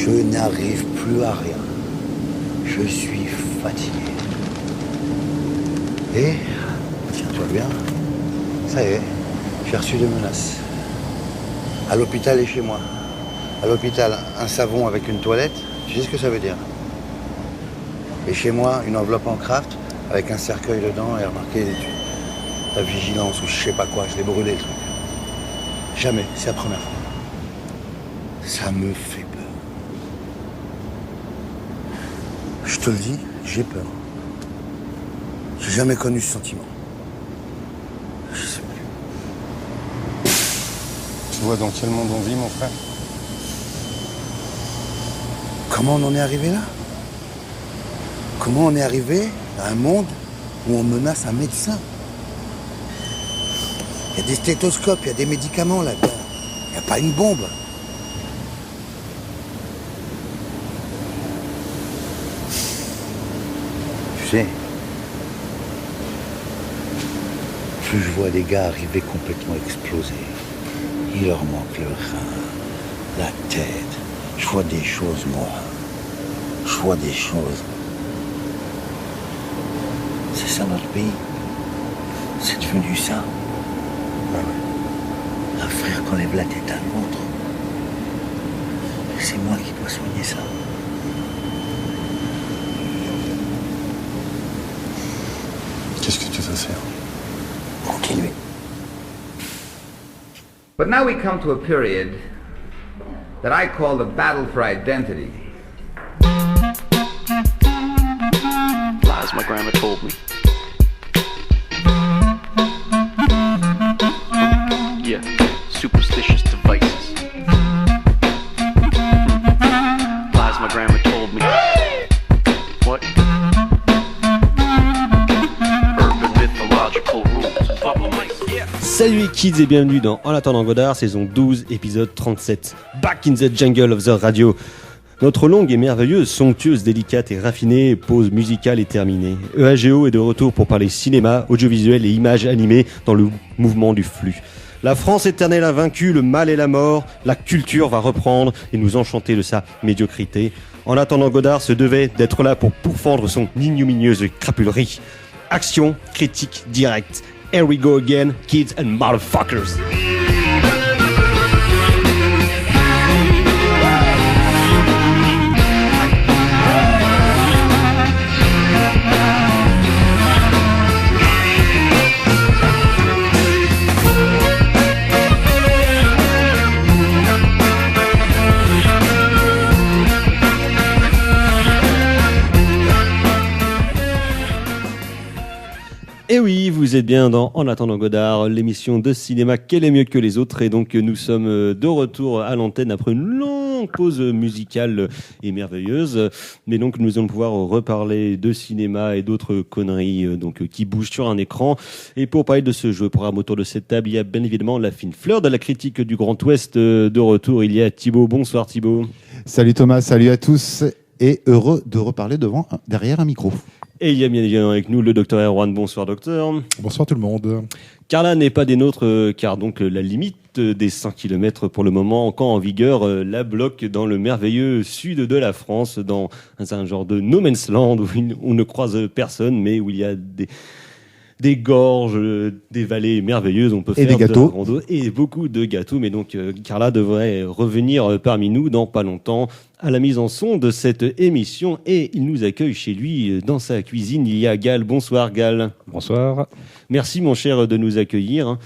Je n'arrive plus à rien. Je suis fatigué. Et, tiens-toi bien, ça y est, j'ai reçu des menaces. À l'hôpital et chez moi. À l'hôpital, un savon avec une toilette, tu sais ce que ça veut dire? Et chez moi, une enveloppe en craft avec un cercueil dedans et remarqué la vigilance ou je sais pas quoi, je l'ai brûlé le truc. Jamais, c'est la première fois. Ça me fait peur. Je te le dis, j'ai peur. J'ai jamais connu ce sentiment. Je sais plus. Tu vois dans quel monde on vit, mon frère? Comment on en est arrivé là? Comment on est arrivé à un monde où on menace un médecin? Il y a des stéthoscopes, il y a des médicaments là-dedans. Il n'y a pas une bombe. Tu sais, plus je vois des gars arriver complètement explosés, il leur manque le rein, la tête. Je vois des choses, moi. Je vois des choses. C'est ça notre pays. C'est devenu ça. Un frère qui enlève la tête à l'autre. C'est moi qui dois soigner ça. Qu'est-ce que tu vas faire? Continuez. But now we come to a period that I call the battle for identity. Lies my grandma told me. Yeah, superstitious devices. Lies my grandma told me. What? Urban mythological rules. Bubble mice. Yeah. Salut les kids et bienvenue dans En attendant Godard, saison 12, épisode 37. Back in the jungle of the radio. Notre longue et merveilleuse, somptueuse, délicate et raffinée pause musicale est terminée. EAGO est de retour pour parler cinéma, audiovisuel et images animées dans le mouvement du flux. La France éternelle a vaincu le mal et la mort, la culture va reprendre et nous enchanter de sa médiocrité. En attendant Godard se devait d'être là pour pourfendre son ignominieuse crapulerie. Action, critique, directe. Here we go again, kids and motherfuckers. Et oui, vous êtes bien dans En attendant Godard, l'émission de cinéma Quel est mieux que les autres. Et donc nous sommes de retour à l'antenne après une longue pause musicale et merveilleuse. Mais donc nous allons pouvoir reparler de cinéma et d'autres conneries donc qui bougent sur un écran. Et pour parler de ce jeu programme autour de cette table, il y a bien évidemment la fine fleur de la critique du Grand Ouest de retour. Il y a Thibaut. Bonsoir Thibaut. Salut Thomas, salut à tous et heureux de reparler derrière un micro. Et il y a bien évidemment avec nous le docteur Erwan. Bonsoir docteur. Bonsoir tout le monde. Carla n'est pas des nôtres car donc la limite des 100 km pour le moment encore en vigueur la bloque dans le merveilleux sud de la France, dans un genre de no man's land où on ne croise personne mais où il y a des gorges, des vallées merveilleuses, on peut faire des gâteaux. de la rando et beaucoup de gâteaux. Mais donc Carla devrait revenir parmi nous dans pas longtemps à la mise en son de cette émission et il nous accueille chez lui dans sa cuisine. Il y a Gal. Bonsoir Gal. Bonsoir. Merci mon cher de nous accueillir.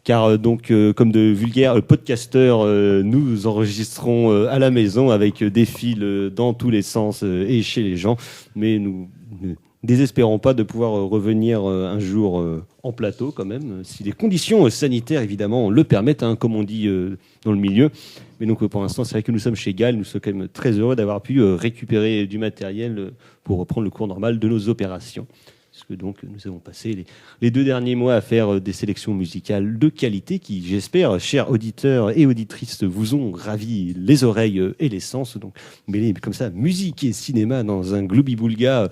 Car donc comme de vulgaires podcasteurs, nous enregistrons à la maison avec des fils dans tous les sens et chez les gens. Mais nous désespérons pas de pouvoir revenir un jour en plateau quand même, si les conditions sanitaires évidemment le permettent, hein, comme on dit dans le milieu. Mais donc pour l'instant c'est vrai que nous sommes chez Gal, nous sommes quand même très heureux d'avoir pu récupérer du matériel pour reprendre le cours normal de nos opérations. Parce que donc nous avons passé les 2 derniers mois à faire des sélections musicales de qualité qui, j'espère, chers auditeurs et auditrices, vous ont ravi les oreilles et les sens. Donc mêler comme ça musique et cinéma dans un globi-boulga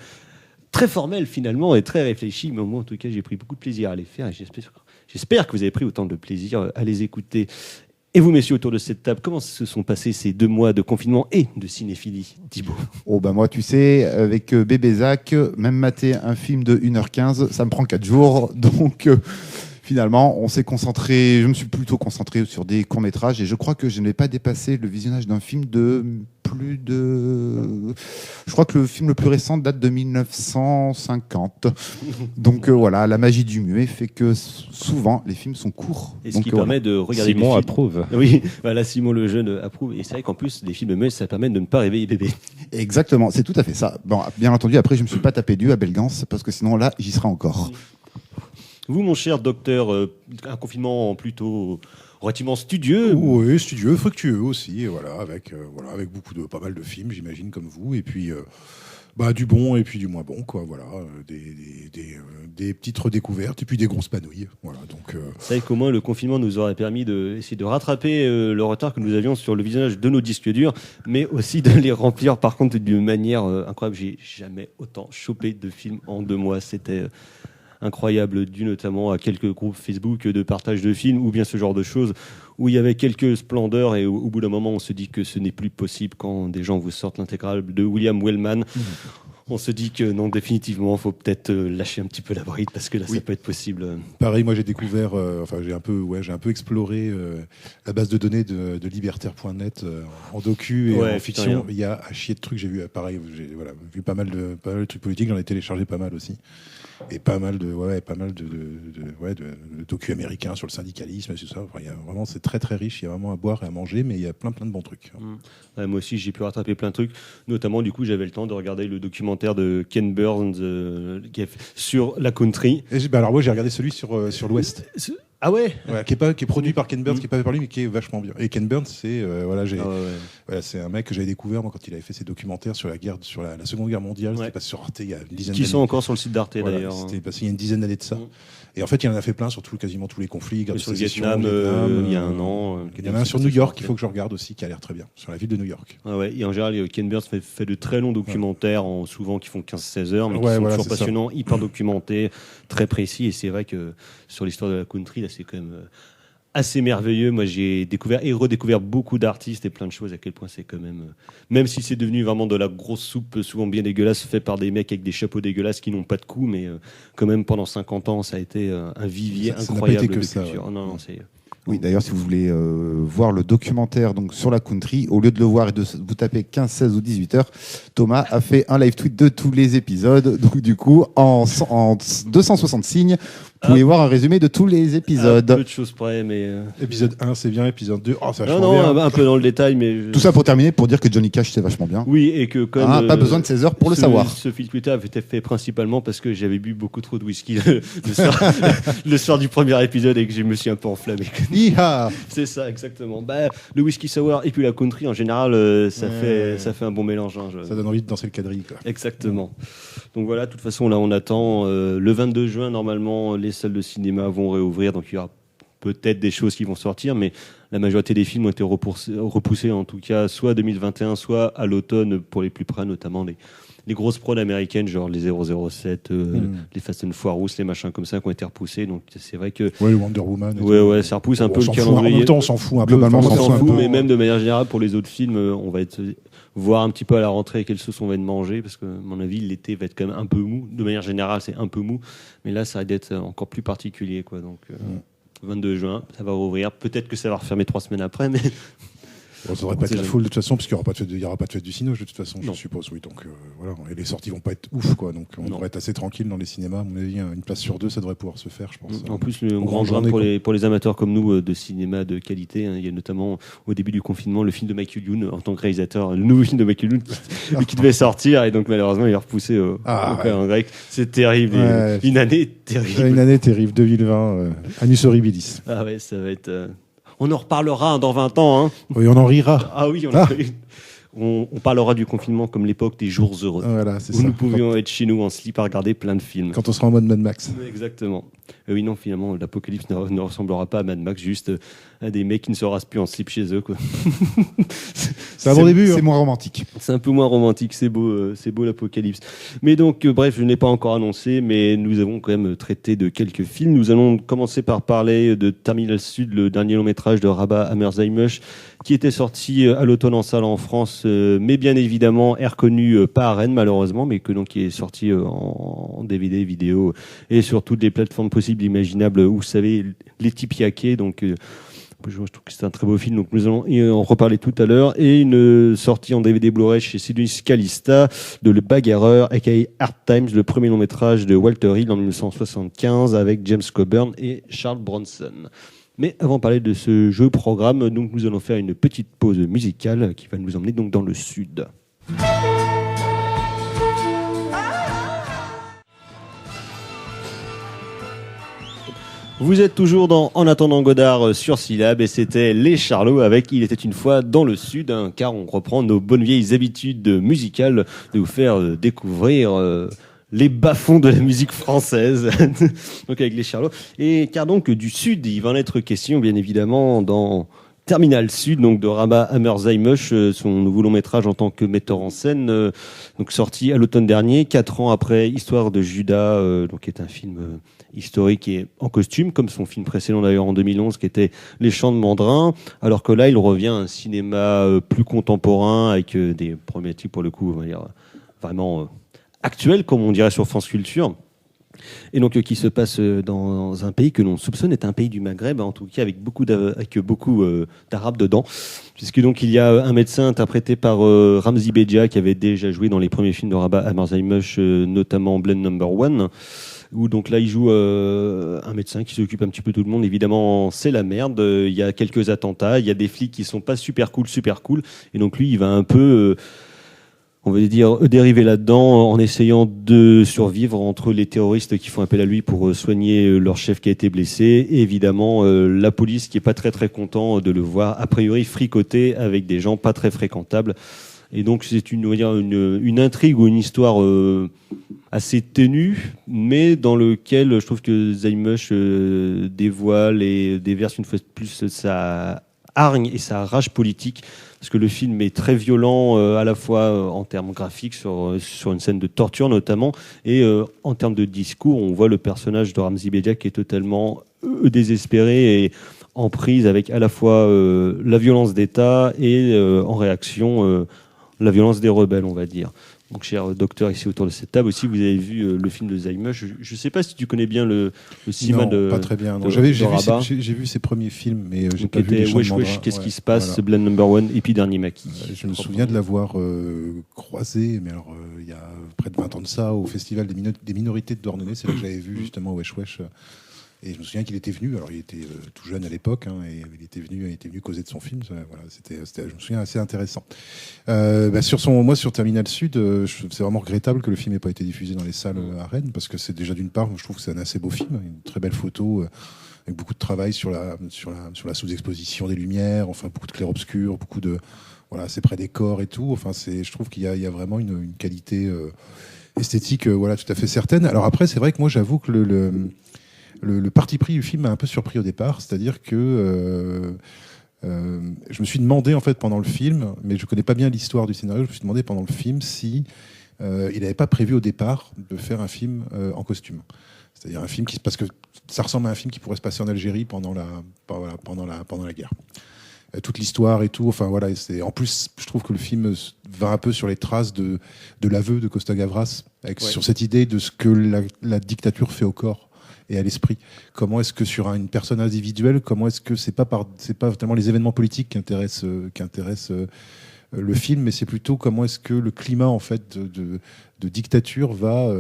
très formel finalement et très réfléchi, mais moi en tout cas j'ai pris beaucoup de plaisir à les faire et j'espère que vous avez pris autant de plaisir à les écouter. Et vous, messieurs, autour de cette table, comment se sont passés ces 2 mois de confinement et de cinéphilie, Thibaut? Oh bah moi, tu sais, avec bébé Zach, même mater un film de 1h15, ça me prend 4 jours. Donc finalement, on s'est concentré, je me suis plutôt concentré sur des courts-métrages et je crois que je n'ai pas dépassé le visionnage d'un film de plus de... Je crois que le film le plus récent date de 1950. Donc voilà, la magie du muet fait que souvent les films sont courts. Et ce Donc, qui voilà. permet de regarder Simon des films. approuve. Oui, voilà, Simon le jeune approuve. Et c'est vrai qu'en plus, les films muets, ça permet de ne pas réveiller bébé. Exactement, c'est tout à fait ça. Bon, bien entendu, après je me suis pas tapé du à Belgance parce que sinon là, j'y serais encore. Vous, mon cher docteur, un confinement plutôt relativement studieux. Oui, studieux, fructueux aussi, et voilà, avec beaucoup de pas mal de films, j'imagine, comme vous, et puis du bon et puis du moins bon, quoi, voilà, des petites redécouvertes et puis des grosses panouilles, voilà, donc. C'est vrai qu'au moins le confinement nous aurait permis d'essayer de rattraper le retard que nous avions sur le visionnage de nos disques durs, mais aussi de les remplir par contre d'une manière incroyable. J'ai jamais autant chopé de films en 2 mois. C'était incroyable, dû notamment à quelques groupes Facebook de partage de films ou bien ce genre de choses où il y avait quelques splendeurs et au bout d'un moment on se dit que ce n'est plus possible quand des gens vous sortent l'intégrale de William Wellman. On se dit que non, définitivement, il faut peut-être lâcher un petit peu la bride parce que là, ça peut être possible. Pareil, moi j'ai découvert, j'ai un peu exploré la base de données de libertaire.net en docu et en fiction. Il y a à chier de trucs. J'ai vu, pareil, vu pas mal de trucs politiques. J'en ai téléchargé pas mal aussi. Et pas mal de docu américains sur le syndicalisme et tout ça. Enfin, vraiment, c'est très très riche. Il y a vraiment à boire et à manger, mais il y a plein de bons trucs. Ouais, moi aussi, j'ai pu rattraper plein de trucs. Notamment, du coup, j'avais le temps de regarder le documentaire de Ken Burns sur la country. Alors moi, j'ai regardé celui sur l'Ouest. Ah ouais, qui est produit par Ken Burns, qui est pas par lui, mais qui est vachement bien. Et Ken Burns, c'est c'est un mec que j'avais découvert moi quand il avait fait ses documentaires sur la guerre, sur la Seconde Guerre mondiale. C'était passé sur Arte il y a une dizaine d'années. Qui sont encore sur le site d'Arte d'ailleurs. C'était passé il y a une dizaine d'années de ça. Et en fait, il en a fait plein sur quasiment tous les conflits. Sur le Vietnam, il y a un an. Il y en a un sur New York, il faut que je regarde aussi, qui a l'air très bien, sur la ville de New York. Et en général, Ken Burns fait de très longs documentaires, souvent qui font 15-16 heures, mais qui sont toujours passionnants, hyper documentés, très précis. Et c'est vrai que sur l'histoire de la country, là, c'est quand même assez merveilleux. Moi, j'ai découvert et redécouvert beaucoup d'artistes et plein de choses, à quel point c'est quand même si c'est devenu vraiment de la grosse soupe, souvent bien dégueulasse, fait par des mecs avec des chapeaux dégueulasses qui n'ont pas de cou, mais quand même, pendant 50 ans, ça a été un vivier incroyable de culture. Non, c'est... Oui, d'ailleurs, si vous voulez voir le documentaire donc, sur la country, au lieu de le voir et de vous taper 15, 16 ou 18 heures, Thomas a fait un live tweet de tous les épisodes. Donc, du coup, en 260 signes, vous pouvez voir un résumé de tous les épisodes. Peu de choses près, mais... Épisode 1, c'est bien. Épisode 2, ça change bien. Un peu dans le détail, mais... Tout ça pour terminer, pour dire que Johnny Cash, c'est vachement bien. Oui, et que comme... pas besoin de 16 heures pour le savoir. Ce fil Twitter avait été fait principalement parce que j'avais bu beaucoup trop de whisky le soir du premier épisode et que je me suis un peu enflammé. C'est ça, exactement. Le whisky sour et puis la country, en général, ça fait un bon mélange. Ça donne envie de danser le quadrille, quoi. Exactement. Donc voilà, de toute façon, là, on attend. Le 22 juin, normalement, les salles de cinéma vont réouvrir. Donc il y aura peut-être des choses qui vont sortir, mais la majorité des films ont été repoussés, en tout cas, soit à 2021, soit à l'automne, pour les plus près, notamment les grosses prods américaines, genre les 007, les Fast and Furious, les machins comme ça qui ont été repoussés. Donc c'est vrai que... Ouais, le Wonder Woman. Ça repousse un peu le calendrier. En même temps, on s'en fout un peu. Globalement, on s'en fout, mais même de manière générale, pour les autres films, on va voir un petit peu à la rentrée quelle sauce on va être manger, parce que, à mon avis, l'été va être quand même un peu mou. De manière générale, c'est un peu mou. Mais là, ça va être encore plus particulier, quoi. Donc, 22 juin, ça va rouvrir. Peut-être que ça va refermer 3 semaines après, mais... Ça ne devrait pas être full de toute façon, parce qu'il n'y aura pas de fête du cinéma de toute façon, je suppose. Oui, donc voilà. Et les sorties vont pas être ouf, quoi. Donc on devrait être assez tranquille dans les cinémas. À mon avis, une place sur 2, ça devrait pouvoir se faire, je pense. En plus, le grand drame pour les amateurs comme nous de cinéma de qualité, il y a notamment au début du confinement le film de Michael Youn en tant que réalisateur, le nouveau film de Michael Youn qui devait sortir, et donc malheureusement il est repoussé en grec. C'est terrible. Une année terrible. Une année terrible, 2020. Annus horribilis. Ah ouais, ça va être. On en reparlera dans 20 ans. Hein. Oui, on en rira. Ah oui, On parlera du confinement comme l'époque des jours heureux. Voilà, c'est où ça. nous pouvions être chez nous en slip à regarder plein de films. Quand on sera en mode Mad Max. Exactement. Oui, non, finalement, l'apocalypse ne ressemblera pas à Mad Max, juste à des mecs qui ne se rasent plus en slip chez eux, quoi. C'est un bon début. C'est moins romantique. C'est un peu moins romantique, c'est beau l'apocalypse. Mais donc, bref, je n'ai pas encore annoncé, mais nous avons quand même traité de quelques films. Nous allons commencer par parler de Terminal Sud, le dernier long métrage de Rabah Hammersheimush, qui était sorti à l'automne en salle en France, mais bien évidemment est reconnu pas à Rennes malheureusement, mais qui est sorti en DVD, vidéo et sur toutes les plateformes possibles et imaginables, où vous savez, les Tipiaquets, donc je trouve que c'est un très beau film, donc nous allons en reparler tout à l'heure. Et une sortie en DVD Blu-ray chez Sidney Calista de Le Bagarreur, aka Hard Times, le premier long métrage de Walter Hill en 1975 avec James Coburn et Charles Bronson. Mais avant de parler de ce jeu programme, donc nous allons faire une petite pause musicale qui va nous emmener donc dans le sud. Vous êtes toujours dans En attendant Godard sur Syllab et c'était Les Charlots avec Il était une fois dans le Sud, hein, car on reprend nos bonnes vieilles habitudes musicales de vous faire découvrir les bas-fonds de la musique française, donc avec Les Charlots. Et car donc du Sud, il va en être question bien évidemment dans Terminal Sud, donc de Rabah Hammersheimush, son nouveau long métrage en tant que metteur en scène, donc sorti à l'automne dernier, 4 ans après Histoire de Judas, donc qui est un film historique et en costume, comme son film précédent d'ailleurs en 2011, qui était Les Chants de Mandrin, alors que là il revient à un cinéma plus contemporain avec des problématiques pour le coup, on va dire, vraiment actuelles, comme on dirait sur France Culture. Et donc qui se passe dans un pays que l'on soupçonne est un pays du Maghreb, en tout cas avec beaucoup d'Arabes dedans, puisque donc il y a un médecin interprété par Ramzy Bedia qui avait déjà joué dans les premiers films de Rabah Hammersheimush, notamment Blade Number One, où donc là il joue un médecin qui s'occupe un petit peu de tout le monde. Évidemment c'est la merde, il y a quelques attentats, il y a des flics qui sont pas super cool, et donc lui il va un peu on va dire dériver là-dedans en essayant de survivre entre les terroristes qui font appel à lui pour soigner leur chef qui a été blessé, et évidemment la police qui est pas très très content de le voir a priori fricoter avec des gens pas très fréquentables. Et donc c'est une intrigue ou une histoire assez ténue, mais dans lequel je trouve que Hammersheimush dévoile et déverse une fois de plus sa hargne et sa rage politique, parce que le film est très violent à la fois en termes graphiques sur une scène de torture notamment, et en termes de discours on voit le personnage de Ramzy Bedia qui est totalement désespéré et en prise avec à la fois la violence d'État et en réaction la violence des rebelles, on va dire. Donc, cher docteur, ici autour de cette table aussi, vous avez vu le film de Hammersheimush. Je ne sais pas si tu connais bien le cinéma de pas très bien. J'ai vu ses premiers films, mais j'ai pas vu Les Chants de Mandrin. Qu'est-ce qui se passe, voilà. Blade Number One et puis Dernier Maquis. Je me souviens de l'avoir croisé, mais alors il y a près de 20 ans de ça, au Festival des minorités de Douarnenez. C'est là que j'avais vu justement Wesh Wesh. Et je me souviens qu'il était venu, alors il était tout jeune à l'époque, hein, et il était venu causer de son film. Voilà, c'était, je me souviens, assez intéressant. Sur Terminal Sud, c'est vraiment regrettable que le film n'ait pas été diffusé dans les salles à Rennes, parce que c'est déjà d'une part, je trouve que c'est un assez beau film, une très belle photo, avec beaucoup de travail sur la sous-exposition des lumières, enfin beaucoup de clair-obscur, beaucoup de c'est près des corps et tout. Enfin, je trouve qu'il y a vraiment une qualité esthétique, tout à fait certaine. Alors après, c'est vrai que moi, j'avoue que le parti pris du film m'a un peu surpris au départ, c'est-à-dire que je me suis demandé en fait pendant le film, mais je connais pas bien l'histoire du scénario, je me suis demandé pendant le film si il n'avait pas prévu au départ de faire un film en costume. C'est-à-dire un film parce que ça ressemble à un film qui pourrait se passer en Algérie pendant la guerre. Toute l'histoire et tout, enfin voilà, en plus je trouve que le film va un peu sur les traces de l'aveu de Costa Gavras, sur cette idée de ce que la dictature fait au corps et à l'esprit. Comment est-ce que sur une personne individuelle, comment est-ce que c'est pas tellement les événements politiques qui intéressent le film, mais c'est plutôt comment est-ce que le climat en fait de dictature va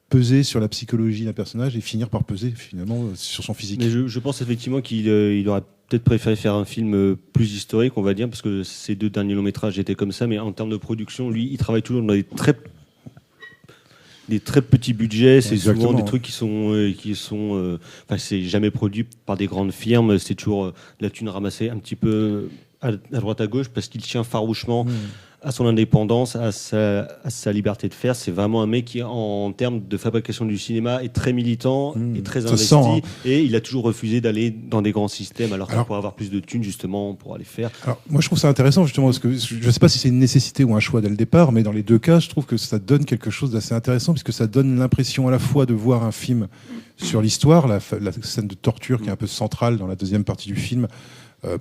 peser sur la psychologie d'un personnage et finir par peser finalement sur son physique. Mais je pense effectivement qu'il aurait peut-être préféré faire un film plus historique, on va dire, parce que ces 2 derniers longs métrages étaient comme ça, mais en termes de production, lui, il travaille toujours dans des très petits budgets, c'est souvent des trucs qui sont c'est jamais produit par des grandes firmes, c'est toujours de la thune ramassée un petit peu à droite à gauche parce qu'il tient farouchement à son indépendance, à sa liberté de faire. C'est vraiment un mec qui, en termes de fabrication du cinéma, est très militant et très ça investi. sent, hein. Et il a toujours refusé d'aller dans des grands systèmes, alors qu'il pourrait avoir plus de thunes, justement, pour aller faire. Alors, moi, je trouve ça intéressant, justement, parce que je ne sais pas si c'est une nécessité ou un choix dès le départ, mais dans les deux cas, je trouve que ça donne quelque chose d'assez intéressant, puisque ça donne l'impression à la fois de voir un film sur l'histoire, la scène de torture qui est un peu centrale dans la deuxième partie du film.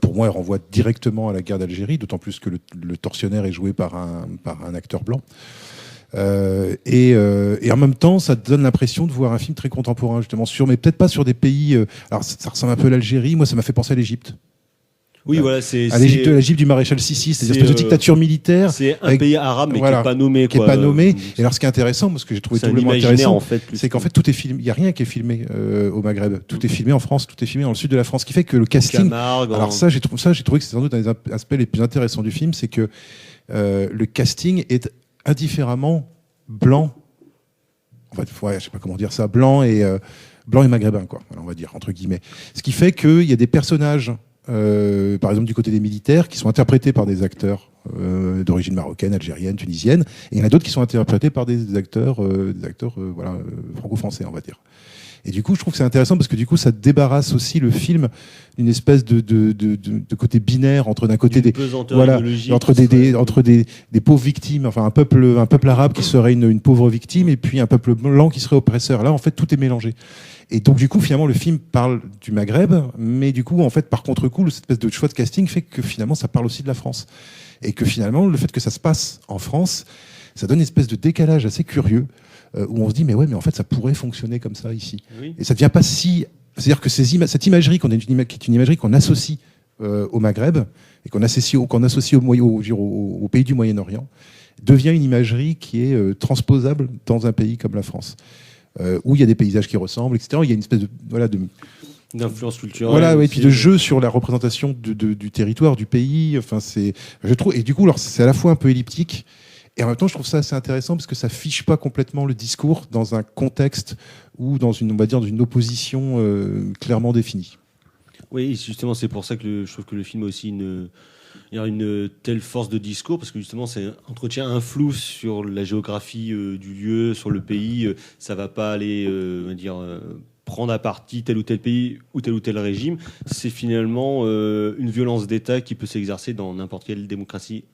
Pour moi, elle renvoie directement à la guerre d'Algérie, d'autant plus que le tortionnaire est joué par un acteur blanc. Et en même temps, ça donne l'impression de voir un film très contemporain, justement, mais peut-être pas sur des pays. Alors, ça ressemble un peu à l'Algérie. Moi, ça m'a fait penser à l'Égypte. Oui, voilà, c'est à l'Égypte du maréchal Sissi, c'est une espèce de dictature militaire. C'est un pays arabe, mais qui n'est pas nommé. Qui n'est pas nommé. Et alors, ce qui est intéressant, moi, ce que j'ai trouvé doublement intéressant, c'est qu'en fait, tout est filmé. Il n'y a rien qui est filmé au Maghreb. Tout est filmé en France, tout est filmé dans le sud de la France. Ce qui fait que le casting. Camargue, alors, j'ai trouvé que c'est sans doute un des aspects les plus intéressants du film, c'est que le casting est indifféremment blanc. En fait, ouais, je sais pas comment dire ça, blanc et maghrébin, quoi. Voilà, on va dire, entre guillemets. Ce qui fait qu'il y a des personnages. Par exemple du côté des militaires qui sont interprétés par des acteurs d'origine marocaine, algérienne, tunisienne, et il y en a d'autres qui sont interprétés par des acteurs franco-français, on va dire. Et du coup, je trouve que c'est intéressant parce que du coup, ça débarrasse aussi le film d'une espèce de côté binaire entre d'un côté des pauvres victimes, enfin un peuple arabe qui serait une pauvre victime et puis un peuple blanc qui serait oppresseur. Là, en fait, tout est mélangé. Et donc, du coup, finalement, le film parle du Maghreb, mais du coup, en fait, par contre-coup, cette espèce de choix de casting fait que finalement, ça parle aussi de la France. Et que finalement, le fait que ça se passe en France, ça donne une espèce de décalage assez curieux, où on se dit, mais en fait, ça pourrait fonctionner comme ça ici. Oui. Et ça devient pas si... C'est-à-dire que cette imagerie, qui est une imagerie qu'on associe au Maghreb, et qu'on associe au pays du Moyen-Orient, devient une imagerie qui est transposable dans un pays comme la France. Où il y a des paysages qui ressemblent, etc. Il y a une espèce d'influence culturelle. Voilà, et puis de jeu sur la représentation du territoire, du pays. Enfin, je trouve, et du coup, alors, c'est à la fois un peu elliptique, et en même temps, je trouve ça assez intéressant parce que ça fiche pas complètement le discours dans un contexte ou dans une opposition clairement définie. Oui, justement, c'est pour ça que je trouve que le film a aussi une telle force de discours, parce que justement, ça entretient un flou sur la géographie du lieu, sur le pays. Ça va pas aller, prendre à partie tel ou tel pays ou tel régime. C'est finalement une violence d'État qui peut s'exercer dans n'importe quelle démocratie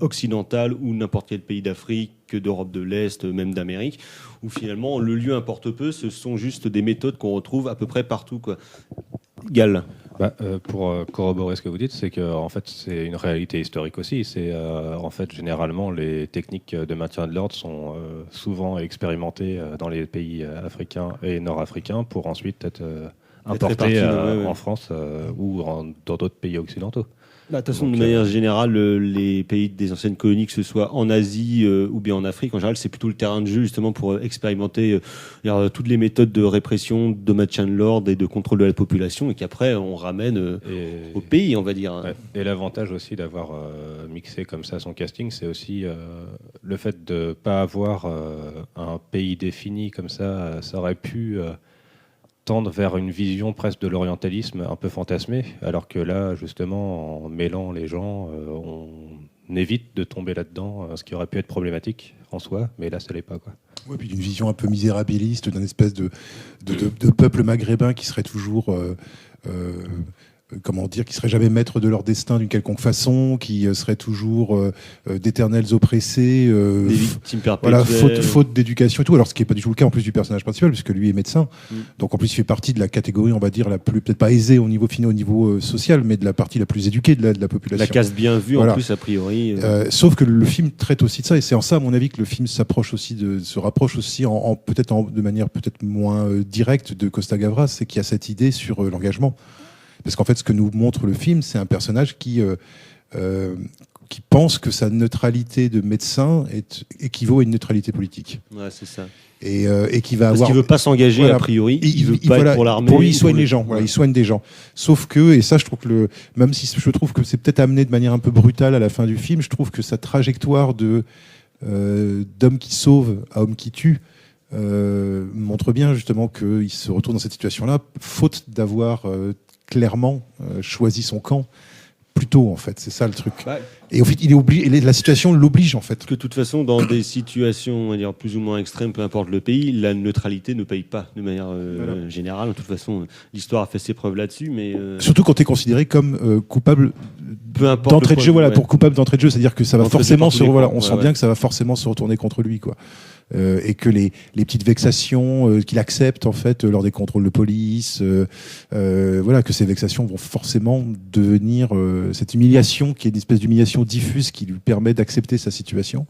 occidentale ou n'importe quel pays d'Afrique, d'Europe de l'Est, même d'Amérique, où finalement le lieu importe peu, ce sont juste des méthodes qu'on retrouve à peu près partout, quoi. Gall. Pour corroborer ce que vous dites, c'est que en fait c'est une réalité historique aussi. C'est en fait généralement les techniques de maintien de l'ordre sont souvent expérimentées dans les pays africains et nord-africains pour ensuite être importées en France ou dans d'autres pays occidentaux. De toute façon, de manière générale, les pays des anciennes colonies, que ce soit en Asie ou bien en Afrique, en général, c'est plutôt le terrain de jeu justement pour expérimenter toutes les méthodes de répression, de maintien de l'ordre et de contrôle de la population, et qu'après on ramène au pays, on va dire. Ouais. Et l'avantage aussi d'avoir mixé comme ça son casting, c'est aussi le fait de ne pas avoir un pays défini comme ça. Ça aurait pu tendre vers une vision presque de l'orientalisme un peu fantasmée, alors que là, justement, en mêlant les gens, on évite de tomber là-dedans, ce qui aurait pu être problématique en soi, mais là, ça l'est pas, quoi. Oui, puis d'une vision un peu misérabiliste, d'un espèce de peuple maghrébin qui serait toujours... qui seraient jamais maîtres de leur destin d'une quelconque façon, qui seraient toujours d'éternels oppressés, des victimes perpétuelles, faute d'éducation et tout. Alors ce qui n'est pas du tout le cas en plus du personnage principal, puisque lui est médecin. Donc en plus il fait partie de la catégorie, on va dire, la plus, peut-être pas aisée au niveau social, mais de la partie la plus éduquée de la population. La caste bien vue, voilà. En plus, a priori. Sauf que le film traite aussi de ça, et c'est en ça, à mon avis, que le film se rapproche aussi de manière peut-être moins directe de Costa Gavras, c'est qu'il y a cette idée sur l'engagement. Parce qu'en fait, ce que nous montre le film, c'est un personnage qui pense que sa neutralité de médecin équivaut à une neutralité politique. Ouais, c'est ça. Et qui va Parce qu'il veut pas s'engager, a priori. Il veut pas être pour l'armée. Pour lui, il soigne les gens. Voilà, il soigne des gens. Sauf que, et ça, je trouve que même si je trouve que c'est peut-être amené de manière un peu brutale à la fin du film, je trouve que sa trajectoire d'homme qui sauve à homme qui tue montre bien justement qu'il se retrouve dans cette situation-là, faute d'avoir clairement choisi son camp plus tôt, en fait. C'est ça le truc. Bah, et au fait, il est obligé, la situation l'oblige, en fait. que de toute façon, dans des situations, on va dire, plus ou moins extrêmes, peu importe le pays, la neutralité ne paye pas de manière générale. De toute façon, l'histoire a fait ses preuves là-dessus, mais surtout quand tu es considéré comme coupable peu importe d'entrée de jeu, ouais. pour coupable d'entrée de jeu, c'est-à-dire que ça va D'entrée de forcément jeu, on sent ouais. bien que ça va forcément se retourner contre lui, quoi. Et que les petites vexations qu'il accepte en fait lors des contrôles de police, voilà, que ces vexations vont forcément devenir cette humiliation qui est une espèce d'humiliation diffuse qui lui permet d'accepter sa situation.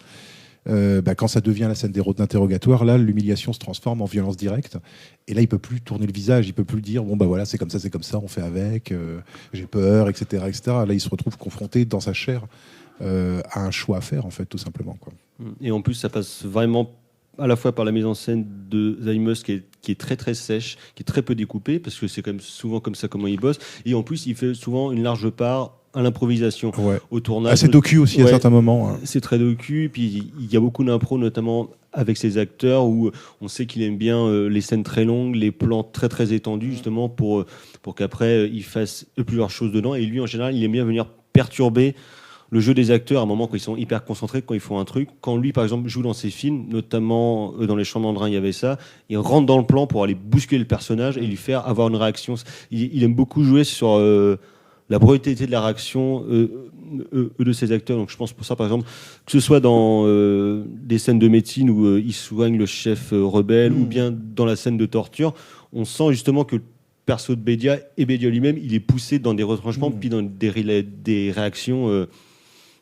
Quand ça devient la scène d'interrogatoire, là, l'humiliation se transforme en violence directe. Et là, il peut plus tourner le visage, il peut plus dire bon bah voilà, c'est comme ça, on fait avec, j'ai peur, etc., etc. Là, il se retrouve confronté dans sa chair à un choix à faire en fait, tout simplement, quoi. Et en plus, ça passe vraiment à la fois par la mise en scène de Zaimus qui est très très sèche, qui est très peu découpée, parce que c'est quand même souvent comme ça comment il bosse. Et en plus, il fait souvent une large part à l'improvisation, au tournage. C'est docu aussi à certains moments. Hein. C'est très docu, puis il y a beaucoup d'impro, notamment avec ses acteurs, où on sait qu'il aime bien les scènes très longues, les plans très très étendus, justement pour qu'après il fasse plusieurs choses dedans. Et lui, en général, il aime bien venir perturber le jeu des acteurs à un moment quand ils sont hyper concentrés, quand ils font un truc. Quand lui, par exemple, joue dans ses films, notamment dans Les Chants d'Andrin, il y avait ça, il rentre dans le plan pour aller bousculer le personnage et lui faire avoir une réaction. Il aime beaucoup jouer sur la brutalité de la réaction de ses acteurs. Donc je pense pour ça, par exemple, que ce soit dans des scènes de médecine où il soigne le chef rebelle, ou bien dans la scène de torture, on sent justement que le perso de Bédia et Bédia lui-même, il est poussé dans des retranchements, puis dans des réactions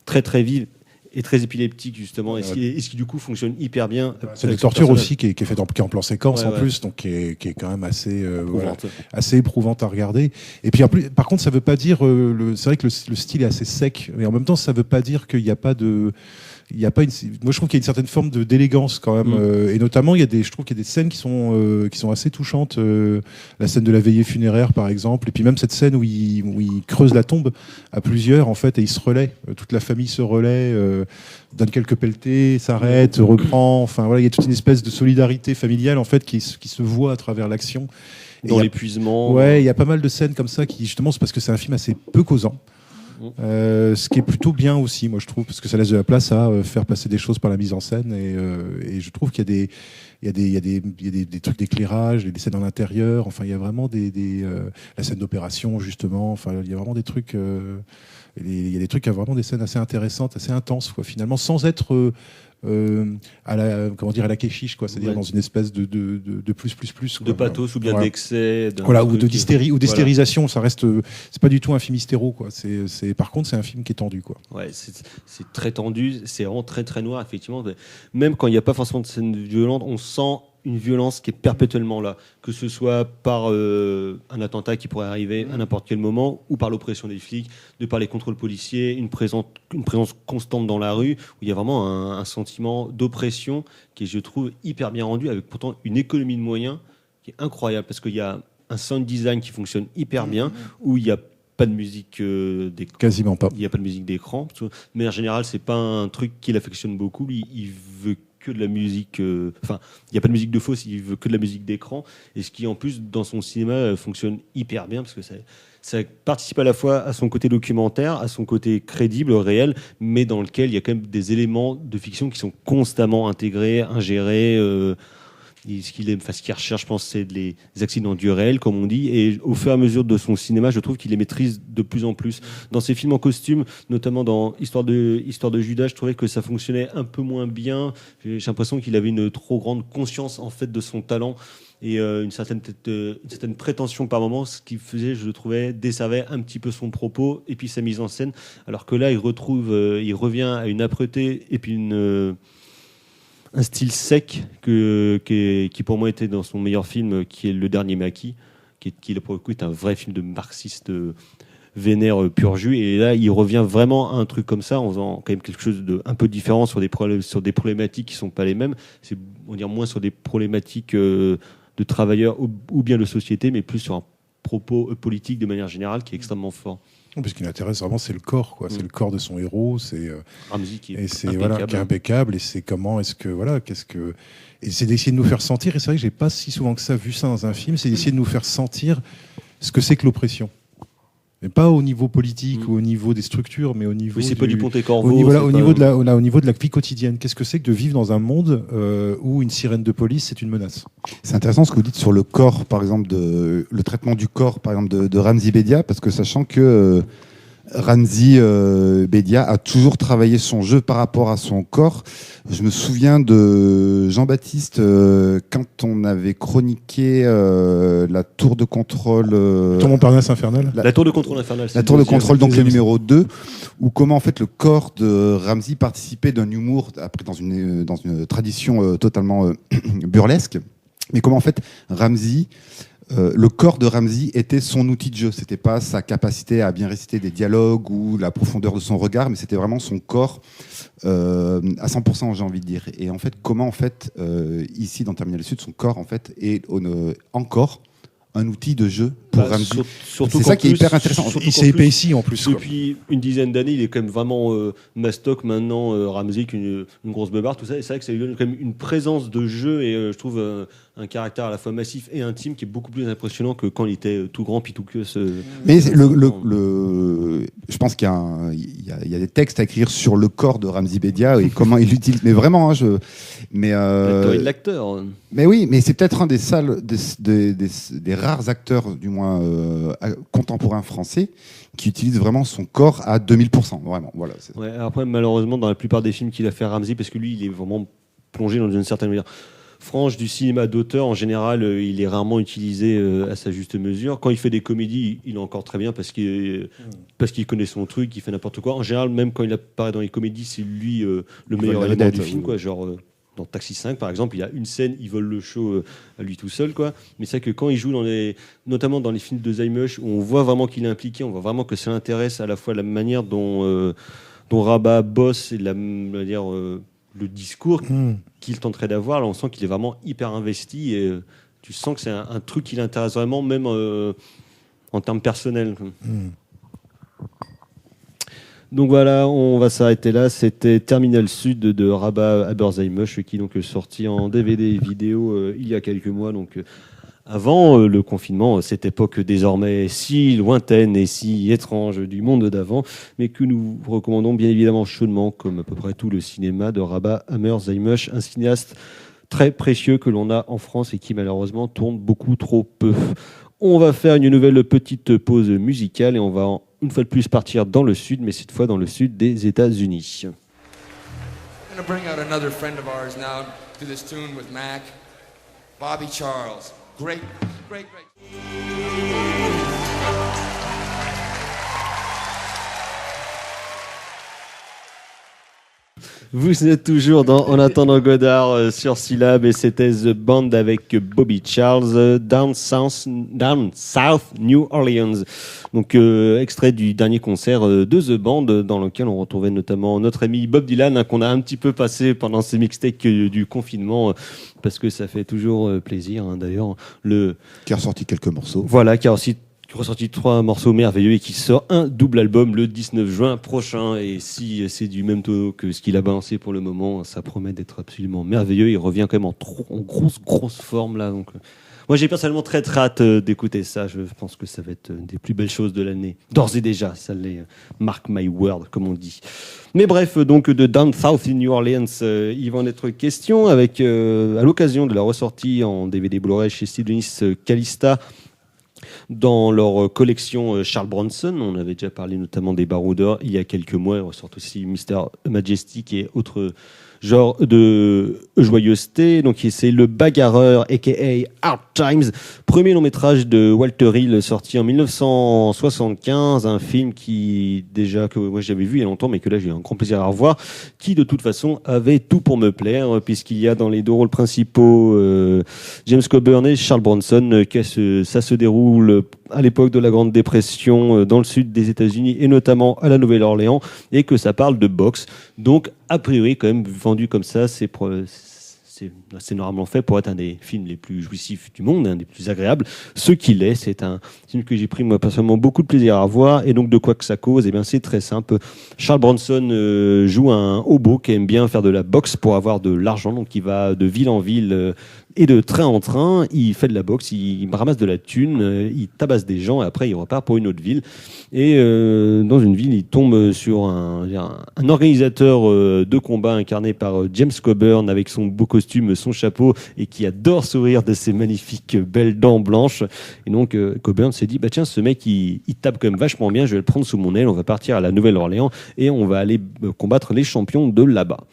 très très vive et très épileptique, justement, et ce qui du coup fonctionne hyper bien. C'est une torture aussi qui est faite qui est en plan séquence, plus, donc qui est quand même assez assez éprouvante à regarder. Et puis par contre, ça veut pas dire c'est vrai que le style est assez sec, mais en même temps, ça veut pas dire qu'il n'y a pas de moi je trouve qu'il y a une certaine forme d'élégance quand même, et notamment je trouve qu'il y a des scènes qui sont assez touchantes, la scène de la veillée funéraire par exemple, et puis même cette scène où il creuse la tombe à plusieurs en fait, et il se relaie, toute la famille se relaie, donne quelques pelletées, s'arrête, reprend, enfin voilà, il y a toute une espèce de solidarité familiale en fait qui se voit à travers l'action. Dans l'épuisement. Ouais, il y a pas mal de scènes comme ça qui justement, c'est parce que c'est un film assez peu causant. Ce qui est plutôt bien aussi, moi je trouve, parce que ça laisse de la place à faire passer des choses par la mise en scène, et je trouve qu'il y a des trucs d'éclairage, des scènes dans l'intérieur, enfin il y a vraiment la scène d'opération justement, enfin il y a vraiment des trucs, il y a des trucs, vraiment des scènes assez intéressantes, assez intenses, quoi, finalement, sans être à la Keshish, quoi, c'est-à-dire dans une espèce de plus quoi, de pathos, ou bien d'excès, voilà, ou d'hystérie, ou d'hystérisation. Ça reste, c'est pas du tout un film hystéro, quoi. Par contre, c'est un film qui est tendu, quoi. Ouais, c'est très tendu, c'est vraiment très très noir, effectivement. Même quand il n'y a pas forcément de scène violente, on sent une violence qui est perpétuellement là, que ce soit par un attentat qui pourrait arriver à n'importe quel moment, ou par l'oppression des flics, de par les contrôles policiers, une présence constante dans la rue, où il y a vraiment un sentiment d'oppression qui est, je trouve, hyper bien rendu, avec pourtant une économie de moyens qui est incroyable, parce qu'il y a un sound design qui fonctionne hyper bien, où il n'y a pas de musique d'écran. Quasiment pas. Il n'y a pas de musique d'écran, mais en général, c'est pas un truc qu'il affectionne beaucoup. Il veut que de la musique, il n'y a pas de musique de fausse, il veut que de la musique d'écran, et ce qui en plus dans son cinéma fonctionne hyper bien, parce que ça participe à la fois à son côté documentaire, à son côté crédible, réel, mais dans lequel il y a quand même des éléments de fiction qui sont constamment intégrés, ingérés. Ce qu'il recherche, je pense, c'est les accidents du réel, comme on dit, et au fur et à mesure de son cinéma, je trouve qu'il les maîtrise de plus en plus. Dans ses films en costume, notamment dans Histoire de Judas, je trouvais que ça fonctionnait un peu moins bien. J'ai l'impression qu'il avait une trop grande conscience, en fait, de son talent, et une certaine prétention par moment, ce qui faisait, je le trouvais, desservait un petit peu son propos et puis sa mise en scène, alors que là, il revient à une âpreté et puis un style sec qui pour moi était dans son meilleur film, qui est Le Dernier Maquis, qui pour le coup est un vrai film de marxiste vénère pur jus, et là il revient vraiment à un truc comme ça en faisant quand même quelque chose de un peu différent sur des problématiques qui sont pas les mêmes. C'est, on va dire, moins sur des problématiques de travailleurs ou bien de société, mais plus sur un propos politique de manière générale qui est extrêmement fort. Parce ce qui l'intéresse vraiment, c'est le corps, quoi. C'est le corps de son héros, c'est qui est qui est impeccable, et c'est et c'est d'essayer de nous faire sentir. Et c'est vrai que j'ai pas si souvent que ça vu ça dans un film, c'est d'essayer de nous faire sentir ce que c'est que l'oppression. mais pas au niveau politique ou au niveau des structures, mais au niveau Oui, c'est pas du Ponte-Corvo. au niveau de la vie quotidienne. Qu'est-ce que c'est que de vivre dans un monde où une sirène de police c'est une menace? C'est intéressant ce que vous dites sur le corps, par exemple, le traitement du corps, par exemple, de Ramzy Bedia, parce que sachant que Ramzy Bedia a toujours travaillé son jeu par rapport à son corps. Je me souviens de Jean-Baptiste quand on avait chroniqué la tour de contrôle. Tour Montparnasse infernale. La tour de contrôle infernale. La tour de contrôle, donc le numéro 2, où comment en fait le corps de Ramzy participait d'un humour, après dans une tradition totalement burlesque, mais comment en fait Ramzy. Le corps de Ramzy était son outil de jeu. C'était pas sa capacité à bien réciter des dialogues ou la profondeur de son regard, mais c'était vraiment son corps à 100%, j'ai envie de dire. Et en fait, comment en fait ici dans Terminal Sud, son corps en fait est encore un outil de jeu pour Ramzy. C'est ça qui est hyper intéressant. Il s'est épais ici en plus. Depuis une dizaine d'années, il est quand même vraiment mastoc maintenant, Ramzy, une grosse beubare, tout ça. Et c'est vrai que ça lui donne quand même une présence de jeu et je trouve un caractère à la fois massif et intime qui est beaucoup plus impressionnant que quand il était tout grand, puis tout queue. Mais je pense qu'il y a des textes à écrire sur le corps de Ramzy Bedia et comment il l'utilise. Mais vraiment, la théorie de l'acteur. Mais oui, mais c'est peut-être un des rares acteurs, du moins contemporains français, qui utilise vraiment son corps à 2000%. Vraiment, voilà. Ouais, après, malheureusement, dans la plupart des films qu'il a fait Ramzy, parce que lui, il est vraiment plongé dans une certaine manière franche du cinéma d'auteur, en général, il est rarement utilisé à sa juste mesure. Quand il fait des comédies, il est encore très bien parce qu'il connaît son truc, il fait n'importe quoi. En général, même quand il apparaît dans les comédies, c'est lui le meilleur élément du film, quoi. Genre dans Taxi 5, par exemple, il y a une scène, il vole le show à lui tout seul, quoi. Mais c'est vrai que quand il joue notamment dans les films de Zajmusch, où on voit vraiment qu'il est impliqué, on voit vraiment que ça l'intéresse à la fois la manière dont Rabat bosse et le discours qu'il tenterait d'avoir. Là, on sent qu'il est vraiment hyper investi et tu sens que c'est un truc qui l'intéresse vraiment, même en termes personnels. Donc voilà, on va s'arrêter là. C'était Terminal Sud de Rabat Haber-Zajmusch qui est donc sorti en DVD et vidéo il y a quelques mois. Donc avant le confinement, cette époque désormais si lointaine et si étrange du monde d'avant, mais que nous recommandons bien évidemment chaudement, comme à peu près tout le cinéma de Rabat Haber-Zajmusch, un cinéaste très précieux que l'on a en France et qui malheureusement tourne beaucoup trop peu. On va faire une nouvelle petite pause musicale et on va une fois de plus partir dans le sud, mais cette fois dans le sud des États-Unis. I'm going to bring out another friend of ours now to this tune with Mac, Bobby Charles. Great. Vous êtes toujours dans En attendant Godard sur Syllab et c'était The Band avec Bobby Charles, Down South New Orleans. Donc extrait du dernier concert de The Band dans lequel on retrouvait notamment notre ami Bob Dylan qu'on a un petit peu passé pendant ces mixtapes du confinement parce que ça fait toujours plaisir d'ailleurs. Qui a ressorti quelques morceaux. Voilà, qui a aussi ressorti 3 morceaux merveilleux et qui sort un double album le 19 juin prochain. Et si c'est du même taux que ce qu'il a balancé pour le moment, ça promet d'être absolument merveilleux. Il revient quand même en grosse forme là. Donc, moi j'ai personnellement très hâte d'écouter ça. Je pense que ça va être une des plus belles choses de l'année. D'ores et déjà, ça l'est. Mark my word, comme on dit. Mais bref, donc de Down South in New Orleans, il va en être question avec, à l'occasion de la ressortie en DVD Blu-ray chez Sydney's Calista, dans leur collection Charles Bronson. On avait déjà parlé notamment des Barouders il y a quelques mois. Ils ressortent aussi Mr. Majestic et autres genres de joyeuseté. Donc c'est Le Bagarreur, a.k.a. Hard Times, premier long métrage de Walter Hill sorti en 1975, un film qui déjà que moi j'avais vu il y a longtemps mais que là j'ai eu un grand plaisir à revoir, qui de toute façon avait tout pour me plaire puisqu'il y a dans les deux rôles principaux James Coburn et Charles Bronson, ça se déroule à l'époque de la Grande Dépression dans le sud des États-Unis et notamment à la Nouvelle-Orléans et que ça parle de boxe. Donc a priori quand même vendu comme ça, c'est normalement fait pour être un des films les plus jouissifs du monde, un des plus agréables. Ce qu'il est, c'est un film que j'ai pris moi personnellement beaucoup de plaisir à voir. Et donc de quoi que ça cause, eh bien c'est très simple. Charles Bronson joue un hobo qui aime bien faire de la boxe pour avoir de l'argent, donc il va de ville en ville Et de train en train, il fait de la boxe, il ramasse de la thune, il tabasse des gens et après il repart pour une autre ville. Et dans une ville, il tombe sur un organisateur de combat incarné par James Coburn avec son beau costume, son chapeau et qui adore sourire de ses magnifiques belles dents blanches. Et donc Coburn s'est dit, bah tiens, ce mec il tape quand même vachement bien, je vais le prendre sous mon aile, on va partir à la Nouvelle-Orléans et on va aller combattre les champions de là-bas.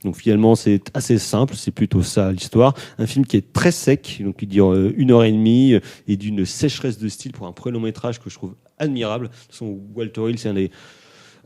Donc finalement c'est assez simple, c'est plutôt ça l'histoire. Un film qui est très sec, donc qui dure 1h30 et d'une sécheresse de style pour un premier long métrage que je trouve admirable. De toute façon, Walter Hill, c'est